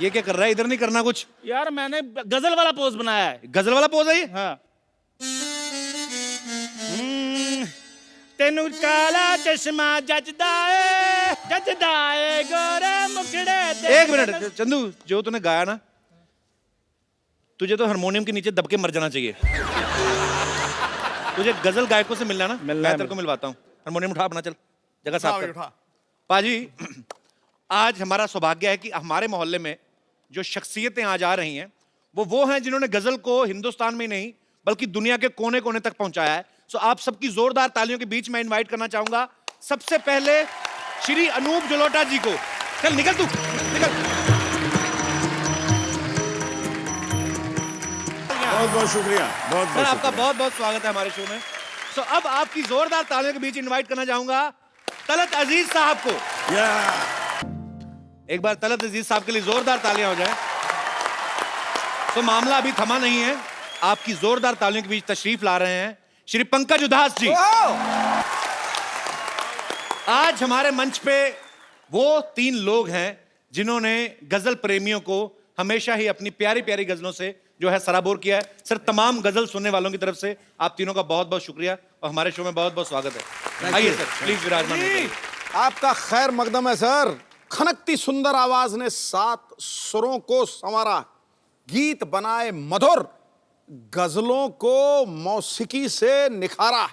Speaker 1: ये क्या कर रहा है? इधर नहीं करना कुछ।
Speaker 10: यार मैंने गजल वाला पोज बनाया है।
Speaker 1: गजल वाला पोज है ये?
Speaker 10: हाँ। तेनू काला चश्मा जचदाए गोरे मुखड़े।
Speaker 1: एक मिनट चंदू, जो तूने गाया ना, तुझे तो हारमोनियम के नीचे दबके मर जाना चाहिए। तुझे गजल गायकों से मिलना ना, मैं तेरे को मिलवाता हूँ। हारमोनियम उठा अपना, चल जगह साफ कर। पाजी, आज हमारा सौभाग्य है कि हमारे मोहल्ले में जो शख्सियतें आज आ रही हैं वो हैं जिन्होंने गजल को हिंदुस्तान में नहीं बल्कि दुनिया के कोने कोने तक पहुंचाया है। सो आप सबकी जोरदार तालियों के बीच में इनवाइट करना चाहूंगा सबसे पहले श्री अनूप जलोटा जी को। चल निकल तू, निकल।
Speaker 4: बहुत बहुत शुक्रिया, बहुत
Speaker 1: सर
Speaker 4: बहुत
Speaker 1: आपका बहुत बहुत स्वागत है हमारे शो में। सो अब आपकी जोरदार तालियों के बीच इनवाइट करना चाहूंगा तलत अजीज साहब को। एक बार तलत अजीज साहब के लिए जोरदार तालियां हो जाए। तो मामला अभी थमा नहीं है, आपकी जोरदार तालियों के बीच तशरीफ ला रहे हैं श्री पंकज उदास जी। आज हमारे मंच पे वो 3 लोग हैं जिन्होंने गजल प्रेमियों को हमेशा ही अपनी प्यारी प्यारी गजलों से जो है सराबोर किया है। सर तमाम गजल सुनने वालों की तरफ से आप तीनों का बहुत बहुत शुक्रिया और हमारे शो में बहुत बहुत स्वागत है। आइए सर प्लीज विराजमान होइए।
Speaker 3: आपका खैर मकदम है सर। खनकती सुंदर आवाज ने 7 सुरों को संवारा, गीत बनाए मधुर, गजलों को मौसीकी से निखारा।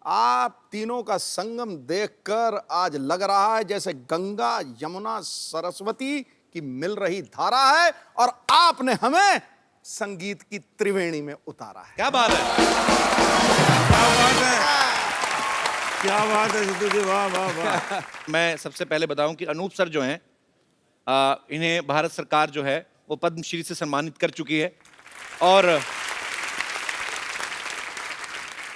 Speaker 3: आप तीनों का संगम देखकर आज लग रहा है जैसे गंगा यमुना सरस्वती की मिल रही धारा है और आपने हमें संगीत की त्रिवेणी में उतारा है।
Speaker 1: क्या बात है,
Speaker 4: क्या बात है, क्या बात है सिद्धू जी, वाह वाह वाह।
Speaker 1: मैं सबसे पहले बताऊं कि अनूप सर जो हैं इन्हें भारत सरकार जो है वो पद्मश्री से सम्मानित कर चुकी है और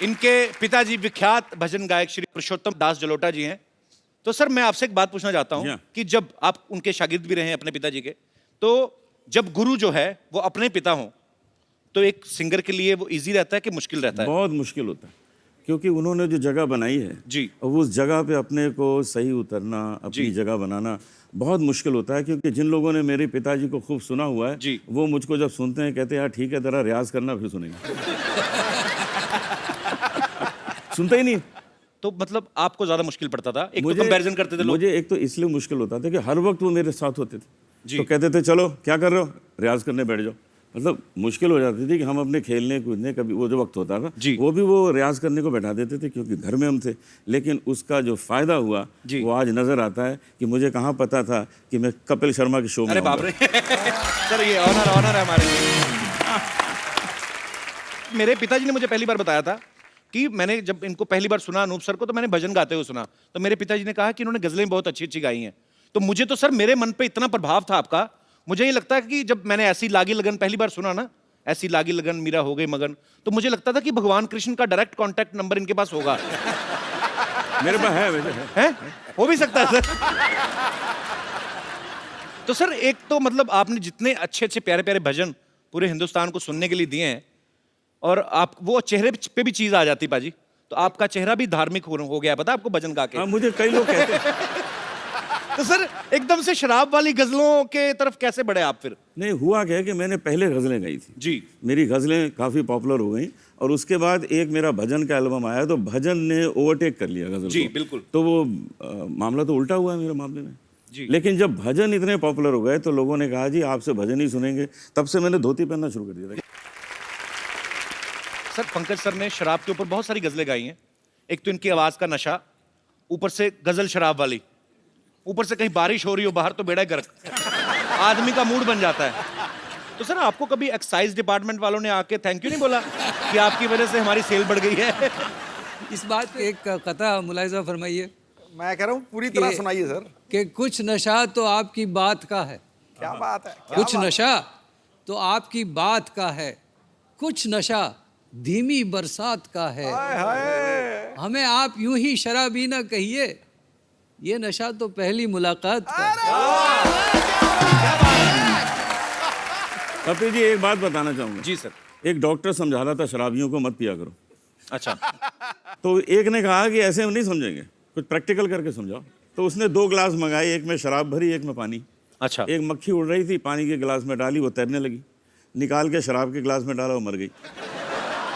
Speaker 1: इनके पिताजी विख्यात भजन गायक श्री पुरुषोत्तम दास जलोटा जी हैं। तो सर मैं आपसे एक बात पूछना चाहता हूं कि जब आप उनके शागिर्द भी रहे हैं अपने पिताजी के, तो जब गुरु जो है वो अपने पिता हों तो एक सिंगर के लिए वो इजी रहता है कि मुश्किल रहता है?
Speaker 4: बहुत मुश्किल होता है, क्योंकि उन्होंने जो जगह बनाई है
Speaker 1: जी,
Speaker 4: और उस जगह पे अपने को सही उतरना, अपनी जगह बनाना बहुत मुश्किल होता है। क्योंकि जिन लोगों ने मेरे पिताजी को खूब सुना हुआ है
Speaker 1: जी,
Speaker 4: वो मुझको जब सुनते हैं कहते हैं यार ठीक है जरा रियाज करना फिर सुनेंगे। सुनते ही नहीं।
Speaker 1: तो मतलब आपको ज्यादा मुश्किल पड़ता था? एक तो कंपैरिजन करते थे लोग।
Speaker 4: मुझे एक तो इसलिए मुश्किल होता था कि हर वक्त वो मेरे साथ होते थे, तो कहते थे चलो क्या कर रहे हो, रियाज करने बैठ जाओ। मतलब मुश्किल हो जाती थी कि हम अपने खेलने कूदने कभी वो जो वक्त होता था वो भी वो रियाज करने को बैठा देते थे क्योंकि घर में हम थे। लेकिन उसका जो फायदा हुआ वो आज नजर आता है कि मुझे कहाँ पता था कि मैं कपिल शर्मा के शो में।
Speaker 1: अरे बाप रे सर ये ऑनर है हमारे लिए। मेरे पिताजी ने मुझे पहली बार बताया था कि मैंने जब इनको पहली बार सुना अनूप सर को तो मैंने भजन गाते हुए सुना, तो मेरे पिताजी ने कहा कि इन्होंने गजलें बहुत अच्छी अच्छी गाई हैं। तो मुझे तो सर मेरे मन पे इतना प्रभाव था आपका, मुझे ये लगता है कि जब मैंने ऐसी लागी लगन पहली बार सुना ना, ऐसी लागी लगन मीरा हो गई मगन, तो मुझे लगता था कि भगवान कृष्ण का डायरेक्ट कांटेक्ट नंबर इनके पास होगा।
Speaker 4: मेरे पास है, वैसे
Speaker 1: है? हो भी सकता है सर। तो सर एक तो मतलब आपने जितने अच्छे अच्छे प्यारे प्यारे भजन पूरे हिंदुस्तान को सुनने के लिए दिए हैं और आप वो चेहरे पे भी चीज आ जाती पाजी, तो आपका चेहरा भी धार्मिक हो गया, पता आपको भजन गा के?
Speaker 4: मुझे कई लोग कहते हैं
Speaker 1: तो सर एकदम से शराब वाली गजलों के तरफ कैसे बढ़े आप फिर?
Speaker 4: नहीं, हुआ क्या है कि मैंने पहले गज़लें गाई थी
Speaker 1: जी।
Speaker 4: मेरी गज़लें काफ़ी पॉपुलर हो गई और उसके बाद एक मेरा भजन का एल्बम आया तो भजन ने ओवरटेक कर लिया गज़ल
Speaker 1: जी,
Speaker 4: को।
Speaker 1: बिल्कुल।
Speaker 4: तो वो मामला तो उल्टा हुआ है मेरे मामले में
Speaker 1: जी।
Speaker 4: लेकिन जब भजन इतने पॉपुलर हो गए तो लोगों ने कहा जी आपसे भजन ही सुनेंगे, तब से मैंने धोती पहनना शुरू कर दिया था।
Speaker 1: सर पंकज सर ने शराब के ऊपर बहुत सारी गजलें गाई हैं। एक तो इनकी आवाज का नशा, ऊपर से गजल शराब वाली, ऊपर से कहीं बारिश हो रही हो बाहर तो बेड़ा गर्क, आदमी का मूड बन जाता है। तो सर आपको कभी एक्साइज डिपार्टमेंट वालों ने आके थैंक यू नहीं बोला कि आपकी वजह से हमारी सेल बढ़ गई है?
Speaker 2: इस बात पे एक कथा मुलाहिजा फरमाइए
Speaker 3: मैं कह रहा हूँ पूरी तरह
Speaker 2: कि-
Speaker 3: सुनाइए सर।
Speaker 2: कि कुछ नशा तो आपकी बात का है,
Speaker 3: क्या बात है, क्या
Speaker 2: कुछ
Speaker 3: बात है।
Speaker 2: नशा तो आपकी बात का है, कुछ नशा धीमी बरसात का है।
Speaker 3: हाय हाय।
Speaker 2: हमें आप यूं ही शराबी ना कहिए, ये नशा तो पहली मुलाकात का है।
Speaker 4: कपिल जी एक बात बताना चाहूँगा।
Speaker 1: जी सर।
Speaker 4: एक डॉक्टर समझा रहा था शराबियों को मत पिया करो।
Speaker 1: अच्छा।
Speaker 4: तो एक ने कहा कि ऐसे हम नहीं समझेंगे, कुछ प्रैक्टिकल करके समझाओ। तो उसने 2 गिलास मंगाए, एक में शराब भरी एक में पानी।
Speaker 1: अच्छा।
Speaker 4: एक मक्खी उड़ रही थी, पानी के गिलास में डाली, वो तैरने लगी, निकाल के शराब के गिलास में डाला, वो मर गई।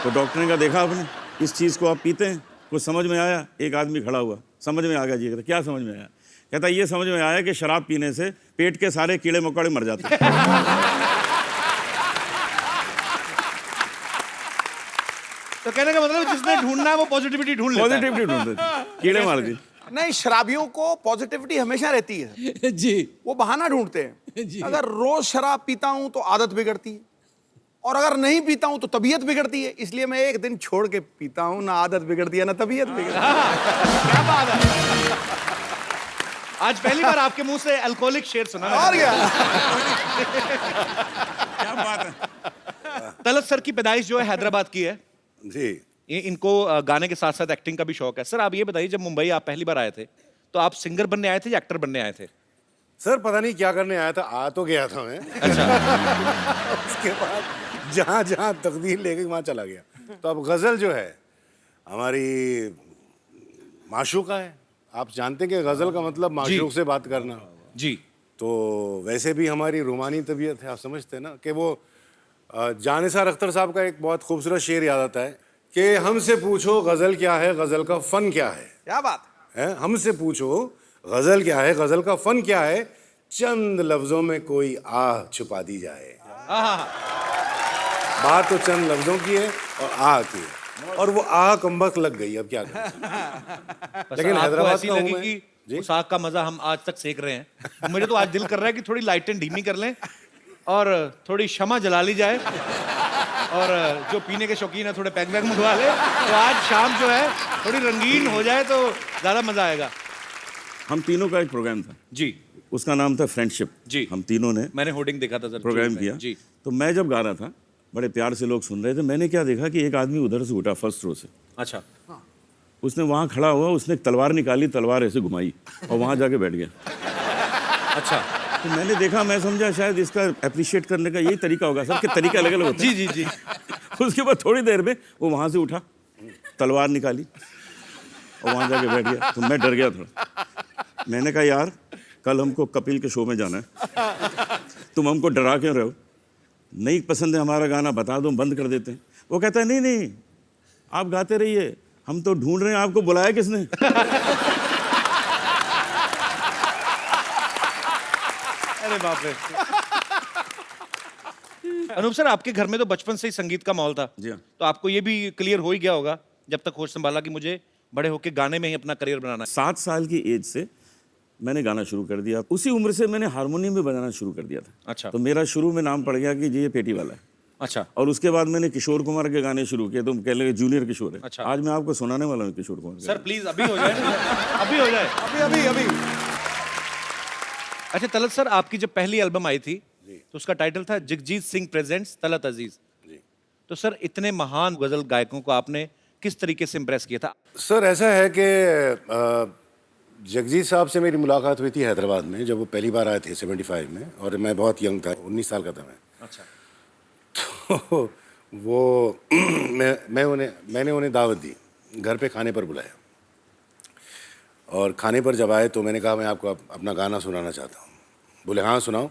Speaker 4: तो डॉक्टर ने कहा देखा आपने, इस चीज़ को आप पीते हैं, कुछ समझ में आया? एक आदमी खड़ा हुआ, समझ में आ गया जी। कहता क्या समझ में आया? कहता ये समझ में आया कि शराब पीने से पेट के सारे कीड़े मकोड़े मर जाते हैं।
Speaker 1: तो कहने का मतलब जिसने ढूंढना है वो पॉजिटिविटी ढूंढ लेता है।
Speaker 4: पॉजिटिविटी ढूंढते कीड़े मार दी।
Speaker 3: नहीं, शराबियों को पॉजिटिविटी हमेशा रहती है,
Speaker 2: जी
Speaker 3: वो बहाना ढूंढते हैं।
Speaker 2: जी।
Speaker 3: अगर रोज शराब पीता हूं तो आदत बिगड़ती है, और अगर नहीं पीता हूं तो तबीयत बिगड़ती है। इसलिए मैं एक दिन छोड़ के पीता हूं, ना आदत बिगड़ती है ना तबीयत बिगड़ती है।
Speaker 1: क्या बात है। आज पहली बार आपके मुंह से अल्कोहलिक शेर सुना मैंने।
Speaker 3: और क्या।
Speaker 4: क्या बात है।
Speaker 1: तलत सर की पैदाइश जो है हैदराबाद की है।
Speaker 5: जी।
Speaker 1: ये इनको गाने के साथ साथ एक्टिंग का भी शौक है। सर आप ये बताइए, जब मुंबई आप पहली बार आए थे तो आप सिंगर बनने आए थे या एक्टर बनने आए थे?
Speaker 5: सर पता नहीं क्या करने आया था, आ तो गया था मैं। उसके बाद जहाँ जहाँ तकदीर ले गई वहाँ चला गया। तो अब गज़ल जो है हमारी माशूका है। आप जानते हैं कि गज़ल का मतलब माशूक से बात करना।
Speaker 1: जी।
Speaker 5: तो वैसे भी हमारी रूमानी तबीयत है, आप समझते हैं ना कि वो जानिसार अख्तर साहब का एक बहुत खूबसूरत शेर याद आता है कि हमसे पूछो गज़ल क्या है, गज़ल का फ़न क्या है।
Speaker 3: क्या बात
Speaker 5: है, हमसे पूछो गज़ल क्या है, गज़ल का फ़न क्या है, चंद लफ्ज़ों में कोई आह छुपा दी जाए। बात तो चंद लफ्ज़ों की है और आह की है, और वो आह कमबख्त लग गई। अब क्या करें। लेकिन हैदराबाद
Speaker 1: ऐसी
Speaker 5: का हूं
Speaker 1: लगी
Speaker 5: मैं।
Speaker 1: कि उस आग का मजा हम आज तक सेक रहे हैं। मुझे तो आज दिल कर रहा है कि थोड़ी लाइटें धीमी कर लें और थोड़ी शमा जला ली जाए, और जो पीने के शौकीन है थोड़े पैक वैक मंगवा ले, तो आज शाम जो है थोड़ी रंगीन हो जाए तो ज्यादा मजा आएगा।
Speaker 4: हम तीनों का एक प्रोग्राम था
Speaker 1: जी।
Speaker 4: उसका नाम था फ्रेंडशिप।
Speaker 1: जी।
Speaker 4: हम तीनों ने
Speaker 1: मैंने होर्डिंग देखा था सर,
Speaker 4: प्रोग्राम किया।
Speaker 1: जी।
Speaker 4: तो मैं जब गा रहा था, बड़े प्यार से लोग सुन रहे थे, मैंने क्या देखा कि एक आदमी उधर से उठा फर्स्ट रो से।
Speaker 1: अच्छा।
Speaker 4: उसने वहाँ खड़ा हुआ, उसने एक तलवार निकाली, तलवार ऐसे घुमाई और वहाँ जाके बैठ गया।
Speaker 1: अच्छा।
Speaker 4: तो मैंने देखा, मैं समझा शायद इसका अप्रिशिएट करने का यही तरीका होगा। सबके तरीके अलग अलग होते हैं।
Speaker 1: जी जी जी।
Speaker 4: उसके बाद थोड़ी देर में वो वहाँ से उठा, तलवार निकाली और वहाँ जाके बैठ गया। तो मैं डर गया थोड़ा। मैंने कहा यार कल हमको कपिल के शो में जाना है, तुम हमको डरा क्यों रहे हो? नहीं पसंद है हमारा गाना, बता दो, बंद कर देते हैं। वो कहता है नहीं नहीं आप गाते रहिए, हम तो ढूंढ रहे हैं आपको बुलाया किसने।
Speaker 1: अरे बाप रे। अनूप सर आपके घर में तो बचपन से ही संगीत का माहौल था।
Speaker 4: जी हाँ।
Speaker 1: तो आपको ये भी क्लियर हो ही गया होगा जब तक होश संभाला कि मुझे बड़े होके गाने में ही अपना करियर बनाना है।
Speaker 4: 7 साल की एज से मैंने गाना शुरू कर दिया। उसी उम्र से मैंने हारमोनियम भी बजाना शुरू कर दिया था।
Speaker 1: अच्छा।
Speaker 4: तो मेरा शुरू में नाम पड़ गया कि जी ये पेटी वाला है।
Speaker 1: अच्छा।
Speaker 4: और उसके बाद मैंने किशोर कुमार के गाने शुरू किए, तो कह लगे जूनियर किशोर है।
Speaker 1: अच्छा।
Speaker 4: आज मैं आपको सुनाने वाला हूँ किशोर कुमार के
Speaker 1: सर प्लीज अभी हो जाए ना, अभी हो जाए।
Speaker 3: अभी अभी अभी।
Speaker 1: अच्छा तलत सर, आपकी जब पहली एल्बम आई थी तो उसका टाइटल था जगजीत सिंह प्रेजेंट्स तलत अजीज। तो सर इतने महान गजल गायकों को आपने किस तरीके से इम्प्रेस किया था?
Speaker 5: सर ऐसा है कि जगजीत साहब से मेरी मुलाकात हुई थी हैदराबाद में, जब वो पहली बार आए थे 75 में, और मैं बहुत यंग था, 19 साल का था मैं।
Speaker 1: अच्छा।
Speaker 5: तो वो मैंने उन्हें दावत दी, घर पे खाने पर बुलाया, और खाने पर जब आए तो मैंने कहा मैं आपको अपना गाना सुनाना चाहता हूँ। बोले हाँ सुनाओ।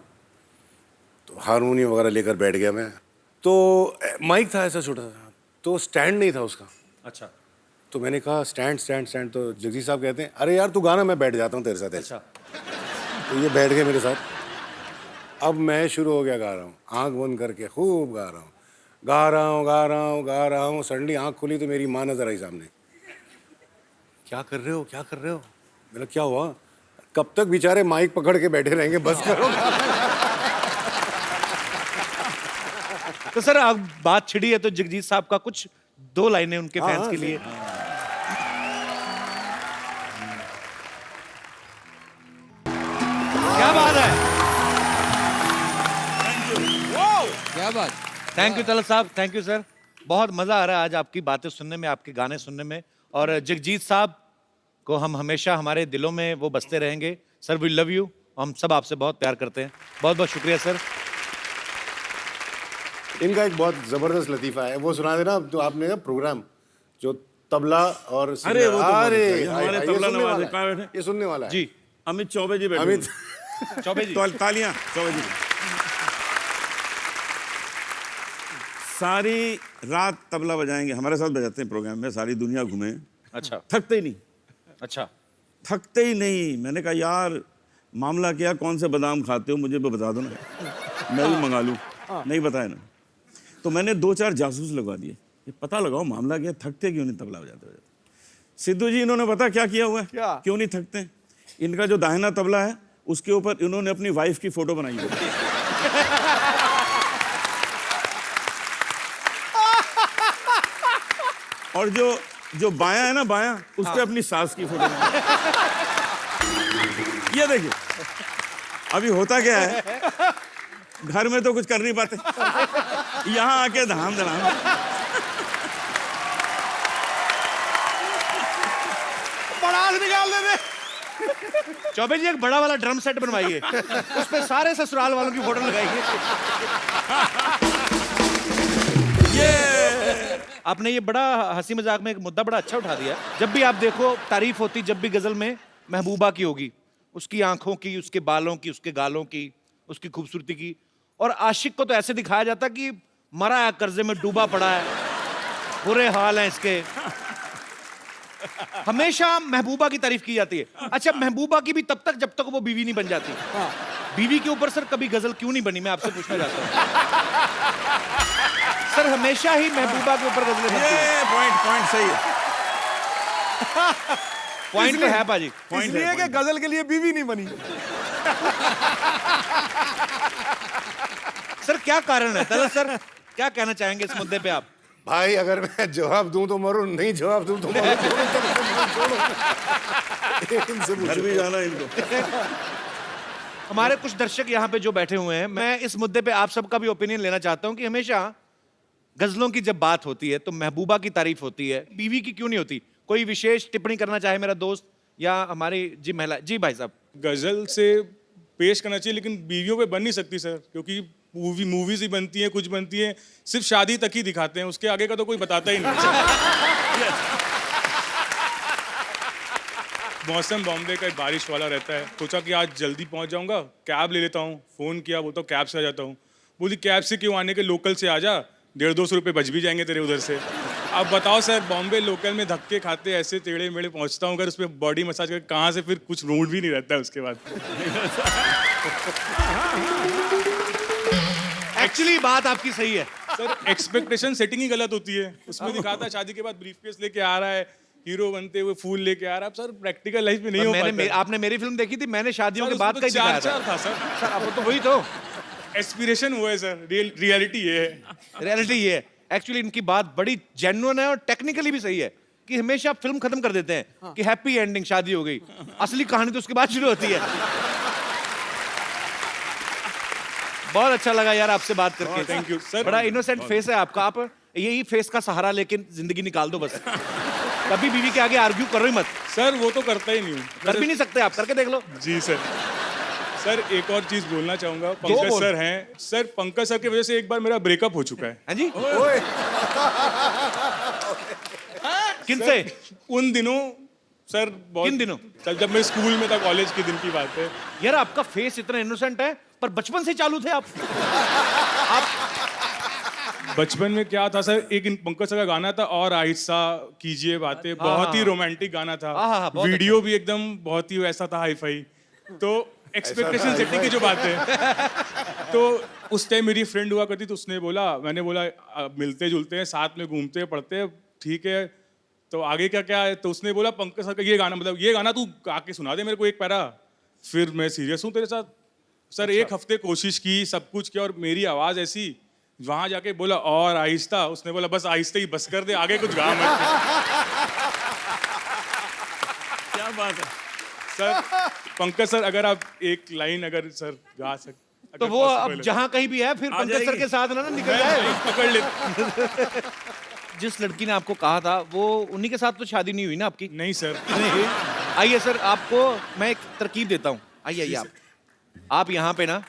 Speaker 5: तो हारमोनियम वगैरह लेकर बैठ गया मैं। तो माइक था ऐसा छोटा सा, तो स्टैंड नहीं था उसका।
Speaker 1: अच्छा
Speaker 5: तो मैंने कहा स्टैंड स्टैंड स्टैंड। तो जगजीत साहब कहते हैं अरे यार तू गाना, मैं बैठ जाता हूँ तेरे साथ।
Speaker 1: अच्छा
Speaker 5: तो ये बैठ गए मेरे साथ। अब मैं शुरू हो गया गा रहा हूँ, आँख बंद करके खूब गा रहा हूँ, गा रहा हूँ गा रहा हूँ गा रहा हूँ। सडनली आँख खुली तो मेरी माँ नजर आई सामने। क्या कर रहे हो, क्या कर रहे हो? मैंने क्या हुआ? कब तक बेचारे माइक पकड़ के बैठे रहेंगे, बस करो।
Speaker 1: तो सर अब बात छिड़ी है तो जगजीत साहब का कुछ 2 लाइनें उनके फैंस के लिए। क्या बात है,
Speaker 2: क्या बात।
Speaker 1: थैंक यू तलत साहब, थैंक यू सर। बहुत मजा आ रहा है आज आपकी बातें सुनने में, आपके गाने सुनने में। और जगजीत साहब को हम हमेशा हमारे दिलों में वो बसते रहेंगे। सर वी लव यू, हम सब आपसे बहुत प्यार करते हैं। बहुत बहुत शुक्रिया सर।
Speaker 5: इनका एक बहुत जबरदस्त लतीफा है, वो सुना देना। तो आपने ना प्रोग्राम जो तबला और
Speaker 4: अरे वो तो बहुत
Speaker 5: अरे
Speaker 4: अच्छा है। हमारे
Speaker 5: ये
Speaker 4: तबला
Speaker 5: सुनने
Speaker 4: नवाज
Speaker 5: वाला
Speaker 4: है, कहाँ
Speaker 5: है,
Speaker 4: बैठे?
Speaker 5: ये सुनने वाला है
Speaker 1: जी
Speaker 4: अमित चौबे जी बैठे
Speaker 5: अमित
Speaker 4: हुए।
Speaker 1: चौबे जी।
Speaker 4: तालियां चौबे जी। सारी रात तबला बजाएंगे, हमारे साथ बजाते हैं प्रोग्राम में, सारी दुनिया घूमे,
Speaker 1: अच्छा
Speaker 4: थकते ही नहीं,
Speaker 1: अच्छा
Speaker 4: थकते ही नहीं। मैंने कहा यार मामला क्या, कौन से बादाम खाते हो मुझे भी बता दो ना, मैं भी मंगा लूँ। नहीं बताया ना, तो मैंने 2-4 जासूस लगवा दिए, ये पता लगाओ मामला क्या, थकते क्यों नहीं तबला बजाते। सिद्धू जी इन्होंने पता क्या किया हुआ है,
Speaker 3: क्या?
Speaker 4: क्यों नहीं थकते? इनका जो दाहिना तबला है उसके ऊपर इन्होंने अपनी वाइफ की फोटो बनाई है। और जो बायां है ना, बायां उस पे अपनी सास की फोटो बनाई है। ये देखिए अभी होता क्या है, घर में तो कुछ कर नहीं पाते, यहाँ आके धाम धड़ाम।
Speaker 3: बड़ास निकाल दे।
Speaker 1: चौबे जी एक बड़ा वाला ड्रम सेट बनवाइए, उस पे सारे ससुराल वालों की फोटो लगाइए। आपने ये बड़ा हंसी मजाक में एक मुद्दा बड़ा अच्छा उठा दिया। जब भी आप देखो तारीफ होती, जब भी गजल में महबूबा की होगी, उसकी आंखों की, उसके बालों की, उसके गालों की, उसकी खूबसूरती की। और आशिक को तो ऐसे दिखाया जाता कि मरा है, कर्जे में डूबा पड़ा है, बुरे हाल हैं इसके। हमेशा महबूबा की तारीफ की जाती है। अच्छा महबूबा की भी तब तक जब तक वो बीवी नहीं बन जाती। बीवी के ऊपर सर कभी गजल क्यों नहीं बनी, मैं आपसे पूछना चाहता हूँ। सर हमेशा ही महबूबा के ऊपर गजलें बनती हैं।
Speaker 4: ये पॉइंट सही है।
Speaker 1: पॉइंट तो है पाजी।
Speaker 3: इसलिए कि गजल के लिए बीवी नहीं बनी।
Speaker 1: सर क्या कारण है तलत सर, क्या कहना चाहेंगे इस मुद्दे पे आप?
Speaker 5: भाई अगर मैं जवाब दूं तो मरूं, नहीं जवाब दूं तो मरूं। इनसे
Speaker 4: घर
Speaker 5: पूछो।
Speaker 4: भी जाना इनको।
Speaker 1: हमारे कुछ दर्शक यहाँ पे जो बैठे हुए हैं, मैं इस मुद्दे पे आप सबका भी ओपिनियन लेना चाहता हूँ कि हमेशा गजलों की जब बात होती है तो महबूबा की तारीफ होती है, बीवी की क्यों नहीं होती? कोई विशेष टिप्पणी करना चाहे मेरा दोस्त या हमारी जी महिला? जी भाई साहब।
Speaker 11: गजल से पेश करना चाहिए, लेकिन बीवियों पे बन नहीं सकती सर, क्योंकि मूवीज ही बनती हैं, कुछ बनती हैं, सिर्फ शादी तक ही दिखाते हैं, उसके आगे का तो कोई बताता ही नहीं। मौसम बॉम्बे का बारिश वाला रहता है, सोचा कि आज जल्दी पहुंच जाऊंगा, कैब ले लेता हूँ। फ़ोन किया, बोलता हूँ कैब से आ जाता हूँ। बोली कैब से क्यों, आने के लोकल से आ जा, 150-200 रुपये बच भी जाएंगे तेरे उधर से। अब बताओ सर, बॉम्बे लोकल में धक्के खाते ऐसे टेढ़े मेढ़े पहुंचता हूँ, अगर उस पर बॉडी मसाज कर कहाँ से फिर कुछ मूड भी नहीं रहता है उसके बाद।
Speaker 1: एक्चुअली बात आपकी सही है
Speaker 11: सर, एक्सपेक्टेशन सेटिंग ही गलत होती है। उसमें दिखाता है शादी के बाद ब्रीफकेस लेके आ रहा है, हीरो बनते हुए फूल लेके आ रहा है। सर प्रैक्टिकल लाइफ में नहीं हो पाता।
Speaker 1: आपने मेरी फिल्म देखी थी, मैंने शादियों के बाद का ही
Speaker 11: चार
Speaker 1: दिखाया
Speaker 11: था सर।
Speaker 1: सर अब तो वही तो
Speaker 11: एस्पिरेशन वो है सर, रियलिटी ये है।
Speaker 1: रियलिटी ये है। एक्चुअली इनकी बात बड़ी जेन्युइन है और टेक्निकली भी सही है कि हमेशा फिल्म खत्म कर देते हैं कि हैप्पी एंडिंग, शादी हो गई। असली कहानी तो उसके बाद शुरू होती है। बहुत अच्छा लगा यार आपसे बात करके।
Speaker 11: Thank you sir.
Speaker 1: बड़ा इनोसेंट फेस है आपका, आप यही फेस का सहारा लेके जिंदगी निकाल दो बस। कभी बीवी के आगे आर्ग्यू करो ही मत।
Speaker 11: सर वो तो करता ही नहीं हूँ।
Speaker 1: कर भी नहीं सकते आप, करके देख लो।
Speaker 11: जी सर। सर एक और चीज बोलना चाहूंगा, पंकज सर हैं सर, पंकज सर की वजह से एक बार मेरा ब्रेकअप हो चुका है।
Speaker 1: हाँ जी। किनसे?
Speaker 11: उन दिनों सर बहुत
Speaker 1: किन दिनों?
Speaker 11: सर जब मैं स्कूल में था, कॉलेज के दिन की बात है।
Speaker 1: यार आपका फेस इतना इनोसेंट है, पर बचपन से चालू थे आप।
Speaker 11: बचपन में क्या था सर, एक पंकज सर का गाना था, और आहिस्ता कीजिए बातें, बहुत ही रोमांटिक गाना था।
Speaker 1: बहुत
Speaker 11: वीडियो भी एकदम बहुत ही वैसा था, हाई फाई। तो एक्सपेक्टेशन सेटिंग की जो बात है, तो उस टाइम मेरी फ्रेंड हुआ करती, तो उसने बोला, मैंने बोला मिलते जुलते हैं, साथ में घूमते हैं, पढ़ते हैं, ठीक है, तो आगे क्या क्या है? तो उसने बोला पंकज सर का ये गाना, मतलब ये गाना तू आके सुना दे मेरे को एक पैरा। फिर मैं सीरियस हूँ तेरे साथ सर।
Speaker 1: अच्छा।
Speaker 11: 1 हफ्ते कोशिश की, सब कुछ किया, और मेरी आवाज ऐसी, वहां जाके बोला और आहिस्ता, उसने बोला बस आहिस्ता ही बस कर दे, आगे कुछ गा मत।
Speaker 4: क्या बात है
Speaker 11: सर पंकज सर, अगर आप एक लाइन अगर सर गा सकते
Speaker 1: तो वो अब जहां कहीं भी है, फिर पंकज सर के साथ ना निकल जाए।
Speaker 11: पकड़ ले।
Speaker 1: जिस लड़की ने आपको कहा था, वो उन्हीं के साथ तो शादी नहीं हुई ना आपकी?
Speaker 11: नहीं सर।
Speaker 1: नहीं। आइए सर, आपको मैं एक तरकीब देता हूँ। आइए आइए आप यहाँ पे ना,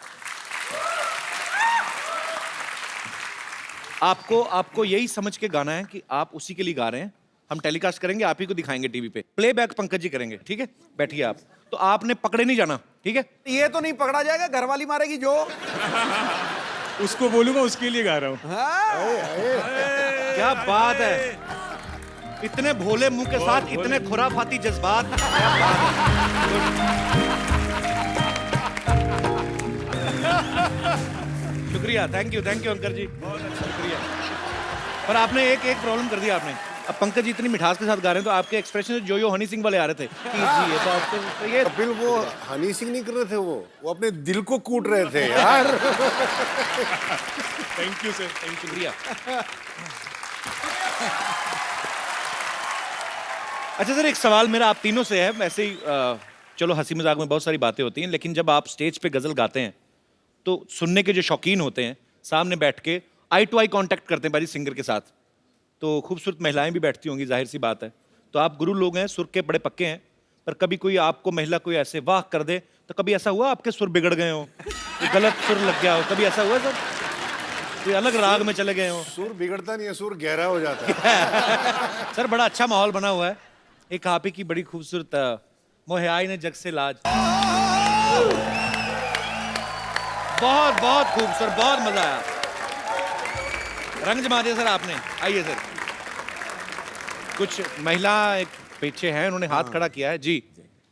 Speaker 1: आपको यही समझ के गाना है कि आप उसी के लिए गा रहे हैं। हम टेलीकास्ट करेंगे, आप ही को दिखाएंगे टीवी पे, प्लेबैक पंकज जी करेंगे, ठीक है? बैठिए आप। तो आपने पकड़े नहीं जाना, ठीक है?
Speaker 3: ये तो नहीं पकड़ा जाएगा, घरवाली मारेगी जो।
Speaker 11: उसको बोलूंगा, उसके लिए गा रहा हूँ।
Speaker 1: क्या बात है, इतने भोले मुंह के साथ इतने खुराफाती जज्बात। क्या बात है। शुक्रिया, थैंक यू अंकर जी, शुक्रिया। पर आपने एक प्रॉब्लम कर दिया आपने। अब पंकज जी इतनी मिठास के साथ गा रहे हैं, तो आपके एक्सप्रेशन जो हनी सिंह वाले आ रहे थे कि जी, ये तो आपको तो ये
Speaker 5: कपिल वो हनी सिंह नहीं कर रहे थे, वो अपने दिल को कूट रहे थे यार।
Speaker 11: Thank you sir, thank you.
Speaker 1: शुक्रिया। अच्छा सर, एक सवाल मेरा आप तीनों से है। वैसे ही चलो हंसी मजाक में बहुत सारी बातें होती हैं, लेकिन जब आप स्टेज पे गजल गाते हैं तो सुनने के जो शौकीन होते हैं सामने बैठ के आई टू आई कांटेक्ट करते हैं भाई सिंगर के साथ, तो खूबसूरत महिलाएं भी बैठती होंगी, जाहिर सी बात है। तो आप गुरु लोग हैं, सुर के बड़े पक्के हैं, पर कभी कोई आपको महिला कोई ऐसे वाह कर दे, तो कभी ऐसा हुआ आपके सुर बिगड़ गए हो, गलत सुर लग गया हो, कभी ऐसा हुआ सर? कोई अलग राग में चले गए हो?
Speaker 5: सुर बिगड़ता नहीं है, सुर गहरा हो जाता है।
Speaker 1: सर बड़ा अच्छा माहौल बना हुआ है। एक आप ही की बड़ी खूबसूरत मोहे आई ने जग से लाज, बहुत बहुत खूबसूरत, बहुत मजा आया, रंग जमा दिया सर आपने। आइए सर, कुछ महिला एक पीछे हैं, उन्होंने हाथ खड़ा किया है जी,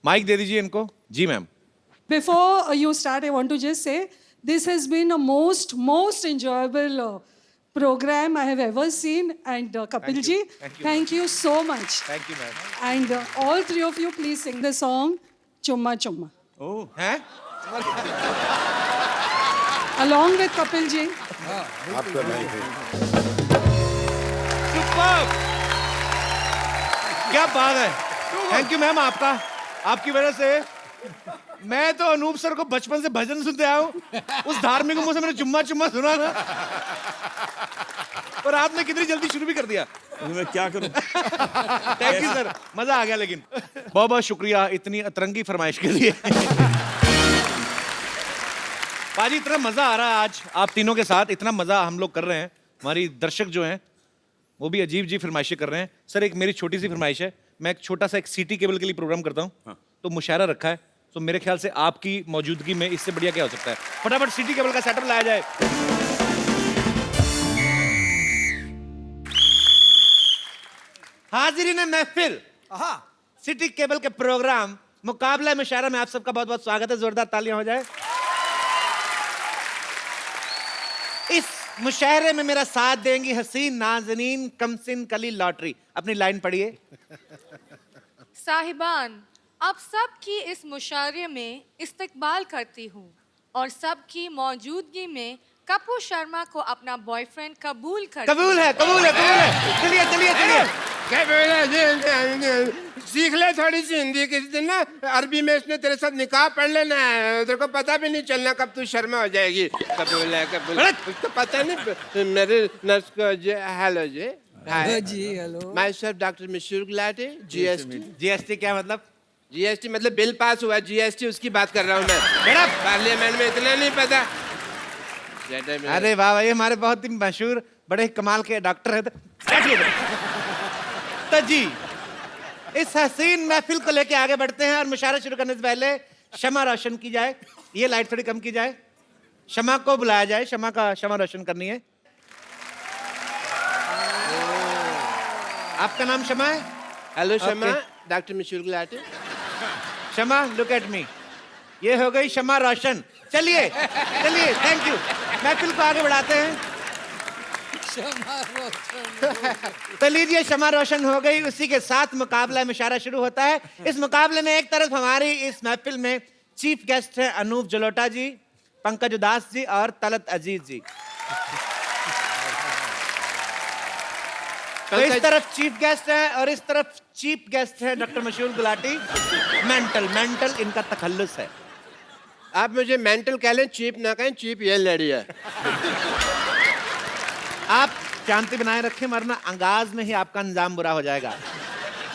Speaker 1: माइक दे दीजिए इनको। जी ma'am.
Speaker 12: Before you start, I want to just say this has been a most enjoyable program I have ever seen, and Kapil ji, thank you so much.
Speaker 1: Thank you ma'am.
Speaker 12: And all three of you, please sing the song Chumma Chumma.
Speaker 1: Oh, हैं?
Speaker 12: Along with Kapil ji.
Speaker 5: आपका नहीं है।
Speaker 1: Superb! क्या बात है, थैंक यू मैम। आपकी वजह से मैं तो अनूप सर को बचपन से भजन सुनते आया हूँ, उस धार्मिक मुंह से मैंने चुम्मा चुम्मा सुना ना, और आपने कितनी जल्दी शुरू भी कर दिया।
Speaker 4: मैं क्या करूं?
Speaker 1: थैंक यू सर, मजा आ गया। लेकिन बहुत बहुत शुक्रिया इतनी अतरंगी फरमाइश के लिए। पाजी इतना मजा आ रहा है आज आप तीनों के साथ, इतना मजा हम लोग कर रहे हैं, हमारी दर्शक जो हैं वो भी अजीब जी फरमाइशें कर रहे हैं। सर एक मेरी छोटी सी फरमाइश है, मैं एक छोटा सा एक सिटी केबल के लिए प्रोग्राम करता हूँ, तो मुशायरा रखा है, तो मेरे ख्याल से आपकी मौजूदगी में इससे बढ़िया क्या हो सकता है। फटाफट सिटी केबल का सेटअप लाया जाए। हाजिरीन महफिल, सिटी केबल के प्रोग्राम मुकाबला मुशायरा में आप सबका बहुत बहुत स्वागत है। जोरदार तालियां हो जाए। इस मुशायरे में मेरा साथ देंगी हसीन नाज़नीन कमसिन कली लॉटरी। अपनी लाइन पढ़िए।
Speaker 13: साहिबान, आप सबकी इस मुशायरे में इस्तकबाल करती हूँ और सबकी मौजूदगी में कपूर शर्मा को अपना बॉयफ्रेंड कबूल कर।
Speaker 1: कबूल है। चलिए
Speaker 6: सीख ले थोड़ी सी हिंदी, किसी दिन ना अरबी में इसने तेरे साथ निकाह पढ़ लेना है, तेरे को पता भी नहीं चलना कब तू शर्मा हो जाएगी। कबूल है, तो पता नहीं मेरे नर्स को। हेलो जी।
Speaker 2: जी hello.
Speaker 6: Myself doctor Mishur Gulati,
Speaker 1: GST क्या मतलब?
Speaker 6: जीएसटी मतलब बिल पास हुआ, जीएसटी उसकी बात कर रहा हूँ मैं। पार्लियामेंट में इतना नहीं पता।
Speaker 1: अरे वाह भाई, हमारे बहुत ही मशहूर बड़े कमाल के डॉक्टर हैं। तो जी इस हसीन महफिल को लेके आगे बढ़ते हैं और मुशायरा शुरू करने से पहले शमा रोशन की जाए। ये लाइट थोड़ी कम की जाए। शमा को बुलाया जाए, शमा रोशन करनी है। आपका नाम शमा है?
Speaker 6: Hello Shama,
Speaker 1: Okay.
Speaker 6: Doctor Mishur Gulati.
Speaker 1: Shama, look at me. ये हो गई शमा रोशन। चलिए चलिए, थैंक यू। महफिल को आगे बढ़ाते हैं। तो लीजिए, शमा रोशन हो गई। उसी के साथ मुकाबला मुशायरा शुरू होता है। इस मुकाबले में एक तरफ हमारी इस महफिल में चीफ गेस्ट हैं अनूप जलोटा जी, पंकज उदास जी और तलत अजीज जी। तो इस तरफ चीफ गेस्ट है और इस तरफ चीफ गेस्ट है डॉक्टर मशहूर गुलाटी। मेंटल इनका तखल्लुस है।
Speaker 6: आप मुझे मेंटल कह लें, चीप ना कहें। चीप ये लड़ी है।
Speaker 1: आप शांति बनाए रखें, वरना अंगाज में ही आपका अंजाम बुरा हो जाएगा।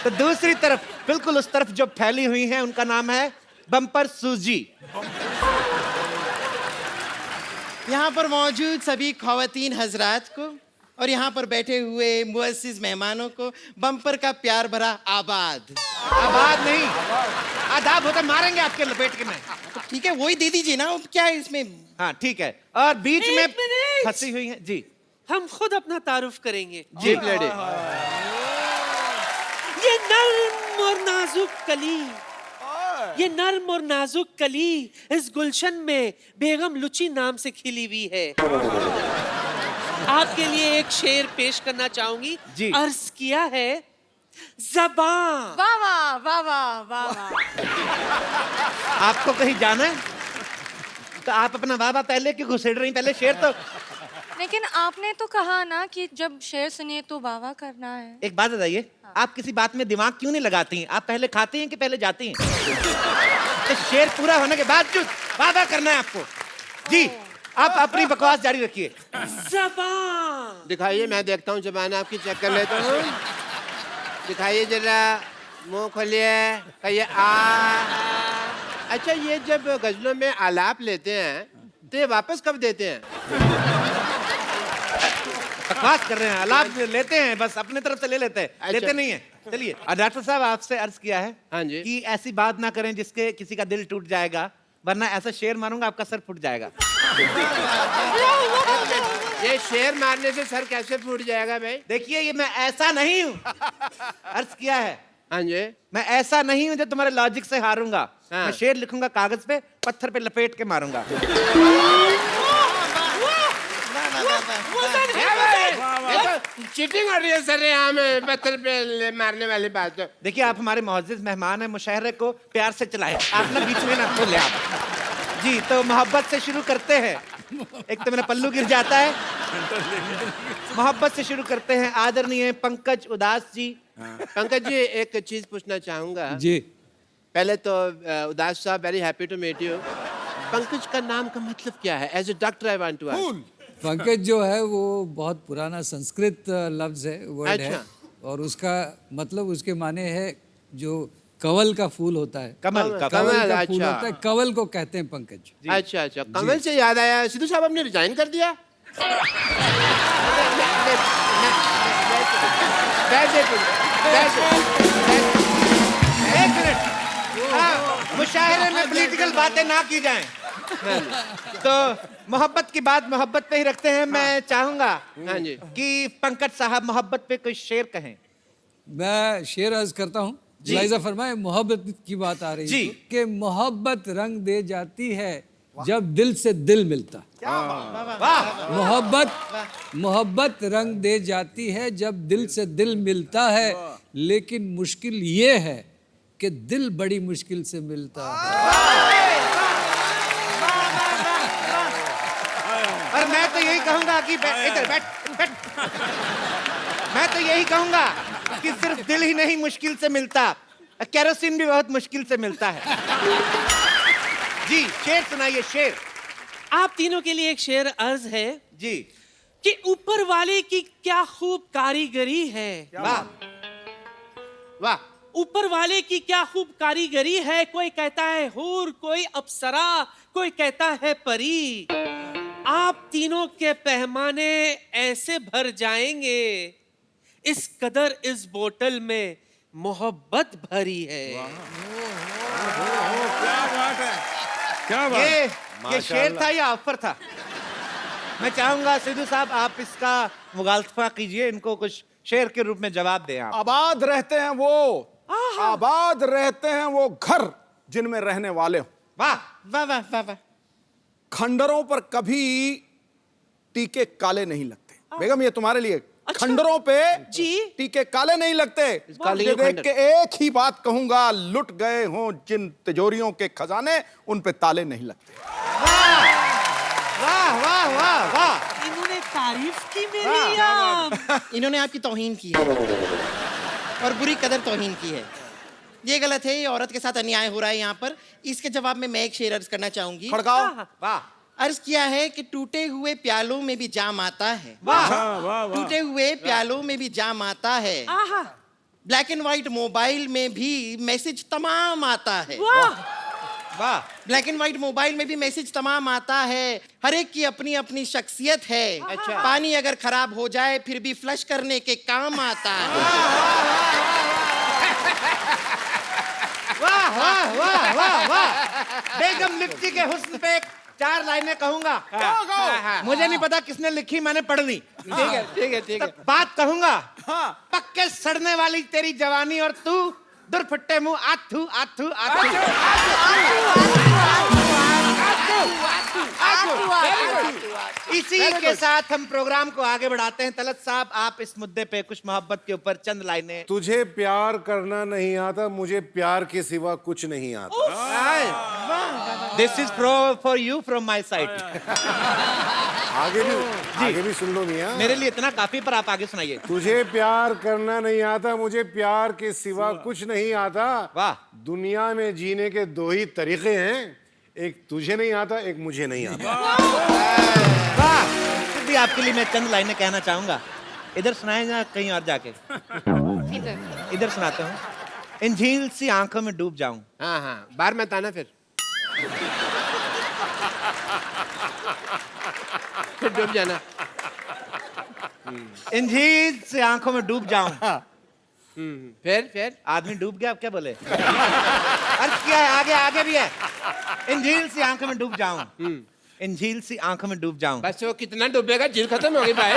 Speaker 1: तो दूसरी तरफ, बिल्कुल उस तरफ जो फैली हुई है, उनका नाम है बम्पर सूजी।
Speaker 8: यहाँ पर मौजूद सभी ख़वातीन हजरात को और यहाँ पर बैठे हुए मुअस्सिस मेहमानों को बम्पर का प्यार भरा आबाद।
Speaker 1: आबाद नहीं, आदाब होता, मारेंगे आपके लपेट के में।
Speaker 8: तो ठीक है, वही दे दीजिए ना, क्या है इसमें।
Speaker 1: हाँ ठीक है। और बीच में फंसी हुई है जी।
Speaker 14: हम खुद अपना तारुफ करेंगे।
Speaker 6: जी लड़ी।
Speaker 14: ये नर्म और नाजुक कली, ये नर्म और नाजुक कली इस गुलशन में बेगम लुची नाम से खिली हुई है। आपके लिए एक शेर पेश करना चाहूंगी।
Speaker 1: जी।
Speaker 14: अर्ज किया है, ज़बान।
Speaker 13: वाह वाह वाह वाह वाह वाह।
Speaker 1: आपको कहीं जाना है तो आप अपना वाह वाह पहले क्यों घुसेड़ रही? पहले शेर तो।
Speaker 13: लेकिन आपने तो कहा ना कि जब शेर सुनिए तो वाह वाह करना है।
Speaker 1: एक बात बताइए, आप किसी बात में दिमाग क्यों नहीं लगाती हैं? आप पहले खाती हैं कि पहले जाती हैं? तो शेर पूरा होने के बाद जो वाह वाह करना है आपको। जी, आप अपनी बकवास जारी रखिए।
Speaker 14: ज़बान।
Speaker 6: दिखाइए, मैं देखता हूँ जबान आपकी, चेक कर लेता हूँ। दिखाइए जरा, मुंह खोलिए, कहिए आ। अच्छा, ये जब गजलों में आलाप लेते हैं तो ये वापस कब देते हैं?
Speaker 1: बकवास कर रहे हैं, आलाप लेते हैं, बस अपने तरफ से ले लेते हैं।
Speaker 6: अच्छा।
Speaker 1: लेते नहीं है। चलिए, डॉक्टर साहब आपसे अर्ज किया है
Speaker 6: हाँ जी।
Speaker 1: कि ऐसी बात ना करें जिसके किसी का दिल टूट जाएगा, वरना ऐसा शेर मारूंगा आपका सर फूट जाएगा।
Speaker 6: ये शेर मारने से सर कैसे फूट जाएगा भाई?
Speaker 1: देखिए, ये मैं ऐसा नहीं हूँ। अर्ज किया है,
Speaker 6: हाँ जी।
Speaker 1: मैं ऐसा नहीं हूँ जो तुम्हारे लॉजिक से हारूंगा।
Speaker 6: हाँ।
Speaker 1: मैं शेर लिखूंगा कागज पे, पत्थर पे लपेट के मारूंगा।
Speaker 6: चीटिंग हो रही है सर यहाँ में, पत्थर पे मारने वाली बात। तो
Speaker 1: देखिए, आप हमारे मुअज़्ज़िज़ मेहमान हैं, मुशायरे को प्यार से चलाएं। आप ना बीच में ना खोले आप। जी, तो मोहब्बत से शुरू करते हैं। एक तो मेरा पल्लू गिर जाता है। मोहब्बत से शुरू करते हैं। आदरणीय पंकज उदास जी।
Speaker 6: पंकज जी, एक चीज पूछना चाहूंगा।
Speaker 2: जी।
Speaker 6: पहले तो उदास साहब, very happy to meet you. Pankaj का नाम का मतलब क्या है? As a doctor I want to ask.
Speaker 2: Pankaj जो है वो बहुत पुराना संस्कृत लफ्ज है, वर्ड है,
Speaker 6: अच्छा।
Speaker 2: और उसका मतलब, उसके माने है जो कवल का फूल होता है।
Speaker 1: कमल का
Speaker 2: कवल का
Speaker 6: कमल,
Speaker 2: फूल
Speaker 6: अच्छा।
Speaker 2: होता है, कवल को कहते हैं पंकज।
Speaker 6: अच्छा अच्छा, कमल से याद आया, सिद्धू साहब आपने रिजाइन कर दिया?
Speaker 1: एक मिनट, मुशायरे में पॉलिटिकल बातें ना की जाएं। तो मोहब्बत की बात मोहब्बत पे ही रखते हैं। मैं चाहूंगा
Speaker 6: हाँ जी।
Speaker 1: कि पंकज साहब मोहब्बत पे कोई शेर कहें।
Speaker 2: मैं शेर अर्ज करता हूँ। लाइजा फरमाए, मोहब्बत की बात आ रही
Speaker 1: जी।
Speaker 2: है कि मोहब्बत रंग दे जाती है जब दिल से दिल मिलता। मोहब्बत रंग दे जाती है जब दिल से दिल मिलता है, लेकिन मुश्किल ये है कि दिल बड़ी मुश्किल से मिलता है।
Speaker 1: और मैं तो यही कहूंगा कि इधर बैठ। मैं तो यही कहूंगा कि सिर्फ दिल ही नहीं मुश्किल से मिलता, केरोसिन भी बहुत मुश्किल से मिलता है। जी, शेर सुनाइए, शेर।
Speaker 14: आप तीनों के लिए एक शेर अर्ज है
Speaker 1: जी।
Speaker 14: कि ऊपर वाले की क्या खूब कारीगरी है।
Speaker 1: वाह वाह।
Speaker 14: ऊपर वाले की क्या खूब कारीगरी है। कोई कहता है हूर, कोई अप्सरा, कोई कहता है परी। आप तीनों के पैमाने ऐसे भर जाएंगे, इस कदर इस बोतल में मोहब्बत भरी है।
Speaker 4: क्या बात
Speaker 1: ये शेर था या ऑफर था? मैं चाहूंगा सिद्धू साहब आप इसका मुगालफा कीजिए, इनको कुछ शेर के रूप में जवाब दें आप।
Speaker 3: आबाद रहते हैं वो, आबाद रहते हैं वो घर जिनमें रहने वाले हो।
Speaker 1: वाह
Speaker 8: वाह वाह वाह वाह।
Speaker 3: खंडरों पर कभी टीके काले नहीं लगते। बेगम ये तुम्हारे लिए। खंडरों पे टीके काले नहीं लगते। ये देख के एक ही बात कहूंगा, लुट गए हों जिन तिजोरियों के खजाने, उन पे ताले नहीं लगते।
Speaker 8: वाह वाह वाह वाह।
Speaker 14: इन्होंने तारीफ की मेरी या
Speaker 8: इन्होंने आपकी तौहीन की है और बुरी कदर तौहीन की है। ये गलत है, ये औरत के साथ अन्याय हो रहा है यहाँ पर। इसके जवाब में मैं एक शेर अर्ज करना चाहूंगी।
Speaker 3: खड़काओ।
Speaker 8: वाह। अर्ज किया है कि टूटे हुए प्यालों में भी जाम आता है।
Speaker 4: वाह वाह।
Speaker 8: टूटे हुए प्यालों में भी जाम आता है। ब्लैक एंड व्हाइट मोबाइल में भी मैसेज तमाम आता है। वाह। ब्लैक एंड व्हाइट मोबाइल में भी मैसेज तमाम आता है। हर एक की अपनी अपनी शख्सियत है। अच्छा। पानी अगर खराब हो जाए फिर भी फ्लश करने के काम आता है।
Speaker 1: वाह वाह वाह वाह वाह। बेगम लिप्टी के हुस्न पे 4 लाइनें कहूंगा। मुझे नहीं पता किसने लिखी, मैंने पढ़ ली।
Speaker 8: ठीक है ठीक है ठीक है।
Speaker 1: बात कहूंगा। पक्के सड़ने वाली तेरी जवानी और तू दुरफट्टे मुंह आथू आथू आथू। इसी के साथ हम प्रोग्राम को आगे बढ़ाते हैं। तलत साहब आप इस मुद्दे पे कुछ मोहब्बत के ऊपर चंद लाइनें।
Speaker 5: तुझे प्यार करना नहीं आता, मुझे प्यार के सिवा कुछ नहीं आता।
Speaker 1: This is for you from my side.
Speaker 5: आगे भी सुन लो मियां।
Speaker 1: मेरे लिए इतना काफी, पर आप आगे सुनाइए।
Speaker 5: तुझे प्यार करना नहीं आता, मुझे प्यार के सिवा कुछ नहीं आता।
Speaker 1: वाह।
Speaker 5: दुनिया में जीने के 2 ही तरीके हैं, एक तुझे नहीं आता, एक मुझे नहीं आता।
Speaker 1: वाह। फिर भी आपके लिए मैं चंद लाइनें कहना चाहूंगा। इधर सुनाए या कहीं और जाके? इधर सुनाते हूँ। इन झील सी आंखों में डूब जाऊं।
Speaker 6: हाँ हाँ, बाहर मत आना फिर डूब जाना।
Speaker 1: इन झील से आंखों में डूब जाऊं।
Speaker 6: फिर
Speaker 1: आदमी डूब गया, अब क्या बोले? अर्थ क्या है? आगे आगे भी है। इन झील से आंखों में डूब जाऊं। इन झील सी आंखों में डूब जाऊं।
Speaker 6: बस वो कितना डूबेगा, झील खत्म होगी भाई।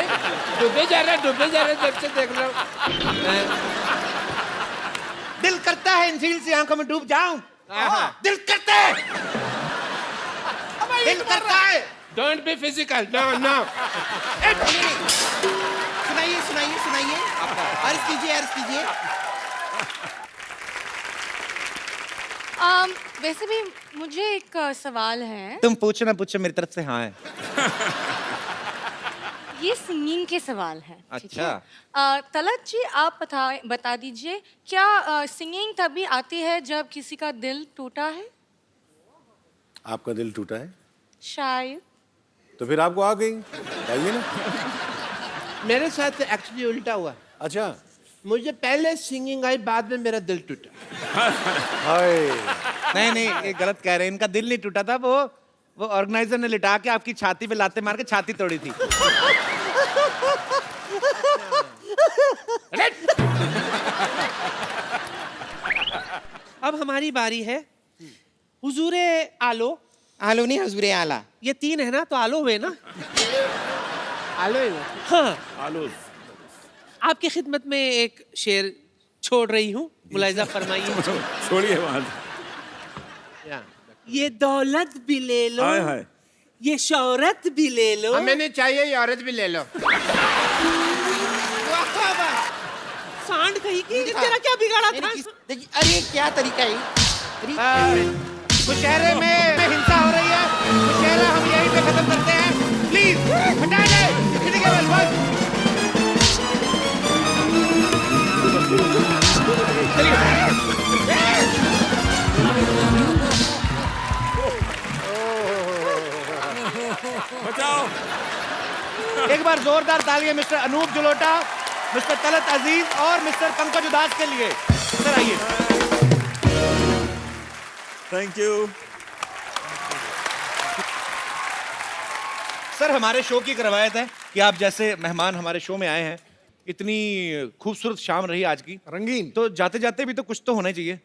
Speaker 6: डूबे जा रहा जब से देख रहा हूँ।
Speaker 1: दिल करता है इन झील सी आंखों में डूब जाऊं। दिल करता है, दिल करता है।
Speaker 6: Don't be physical. No no.
Speaker 8: सुनाइए सुनाइए सुनाइए। अर्ज कीजिए अर्ज कीजिए।
Speaker 13: वैसे भी मुझे एक सवाल है।
Speaker 1: तुम पूछो ना पूछो, मेरी तरफ से हाँ है।
Speaker 13: ये सिंगिंग के सवाल है। ठीक
Speaker 1: अच्छा।
Speaker 13: है? तलत जी आप बता दीजिए, क्या सिंगिंग तभी आती है जब किसी का दिल टूटा है?
Speaker 5: आपका दिल टूटा है
Speaker 13: शायद।
Speaker 5: तो फिर आपको आ गई, बताइए ना।
Speaker 6: मेरे साथ एक्चुअली उल्टा हुआ।
Speaker 5: अच्छा।
Speaker 6: मुझे पहले सिंगिंग आई, बाद में मेरा दिल टूटा।
Speaker 1: नहीं नहीं, ये गलत कह रहे हैं। इनका दिल नहीं टूटा था, वो ऑर्गेनाइजर ने लिटा के आपकी छाती पे लाते मार के छाती तोड़ी थी।
Speaker 14: अब हमारी बारी है। हुजूरे आलो।
Speaker 8: आलो नहीं, हुजूरे आला।
Speaker 14: ये 3 है ना, तो आलो हुए ना।
Speaker 6: आलो ही।
Speaker 14: हाँ।
Speaker 4: आलो।
Speaker 14: आपकी खिदमत में एक शेर छोड़ रही हूँ, मुलाहिजा फरमाइए।
Speaker 4: छोड़िए वहां।
Speaker 14: ये दौलत भी ले लो,
Speaker 4: हाय हाय।
Speaker 14: ये शौहरत भी ले लो।
Speaker 6: हमें नहीं चाहिए, ये औरत भी ले लो।
Speaker 14: सांड कहीं की, तेरा क्या बिगाड़ा था?
Speaker 8: अरे क्या तरीका है?
Speaker 1: मुशहरे में हिंसा हो रही है। मुशहरा हम यहीं पे खत्म करते हैं। प्लीज हटा दे।
Speaker 4: बचाओ।
Speaker 1: एक बार जोरदार तालियां मिस्टर अनूप जलोटा, मिस्टर तलत अजीज और मिस्टर पंकज उदास के लिए। सर आइए।
Speaker 4: Thank you.
Speaker 1: सर हमारे शो की एक रवायत है कि आप जैसे मेहमान हमारे शो में आए हैं, इतनी खूबसूरत शाम रही आज की,
Speaker 3: रंगीन।
Speaker 1: तो जाते जाते भी तो कुछ तो होना चाहिए।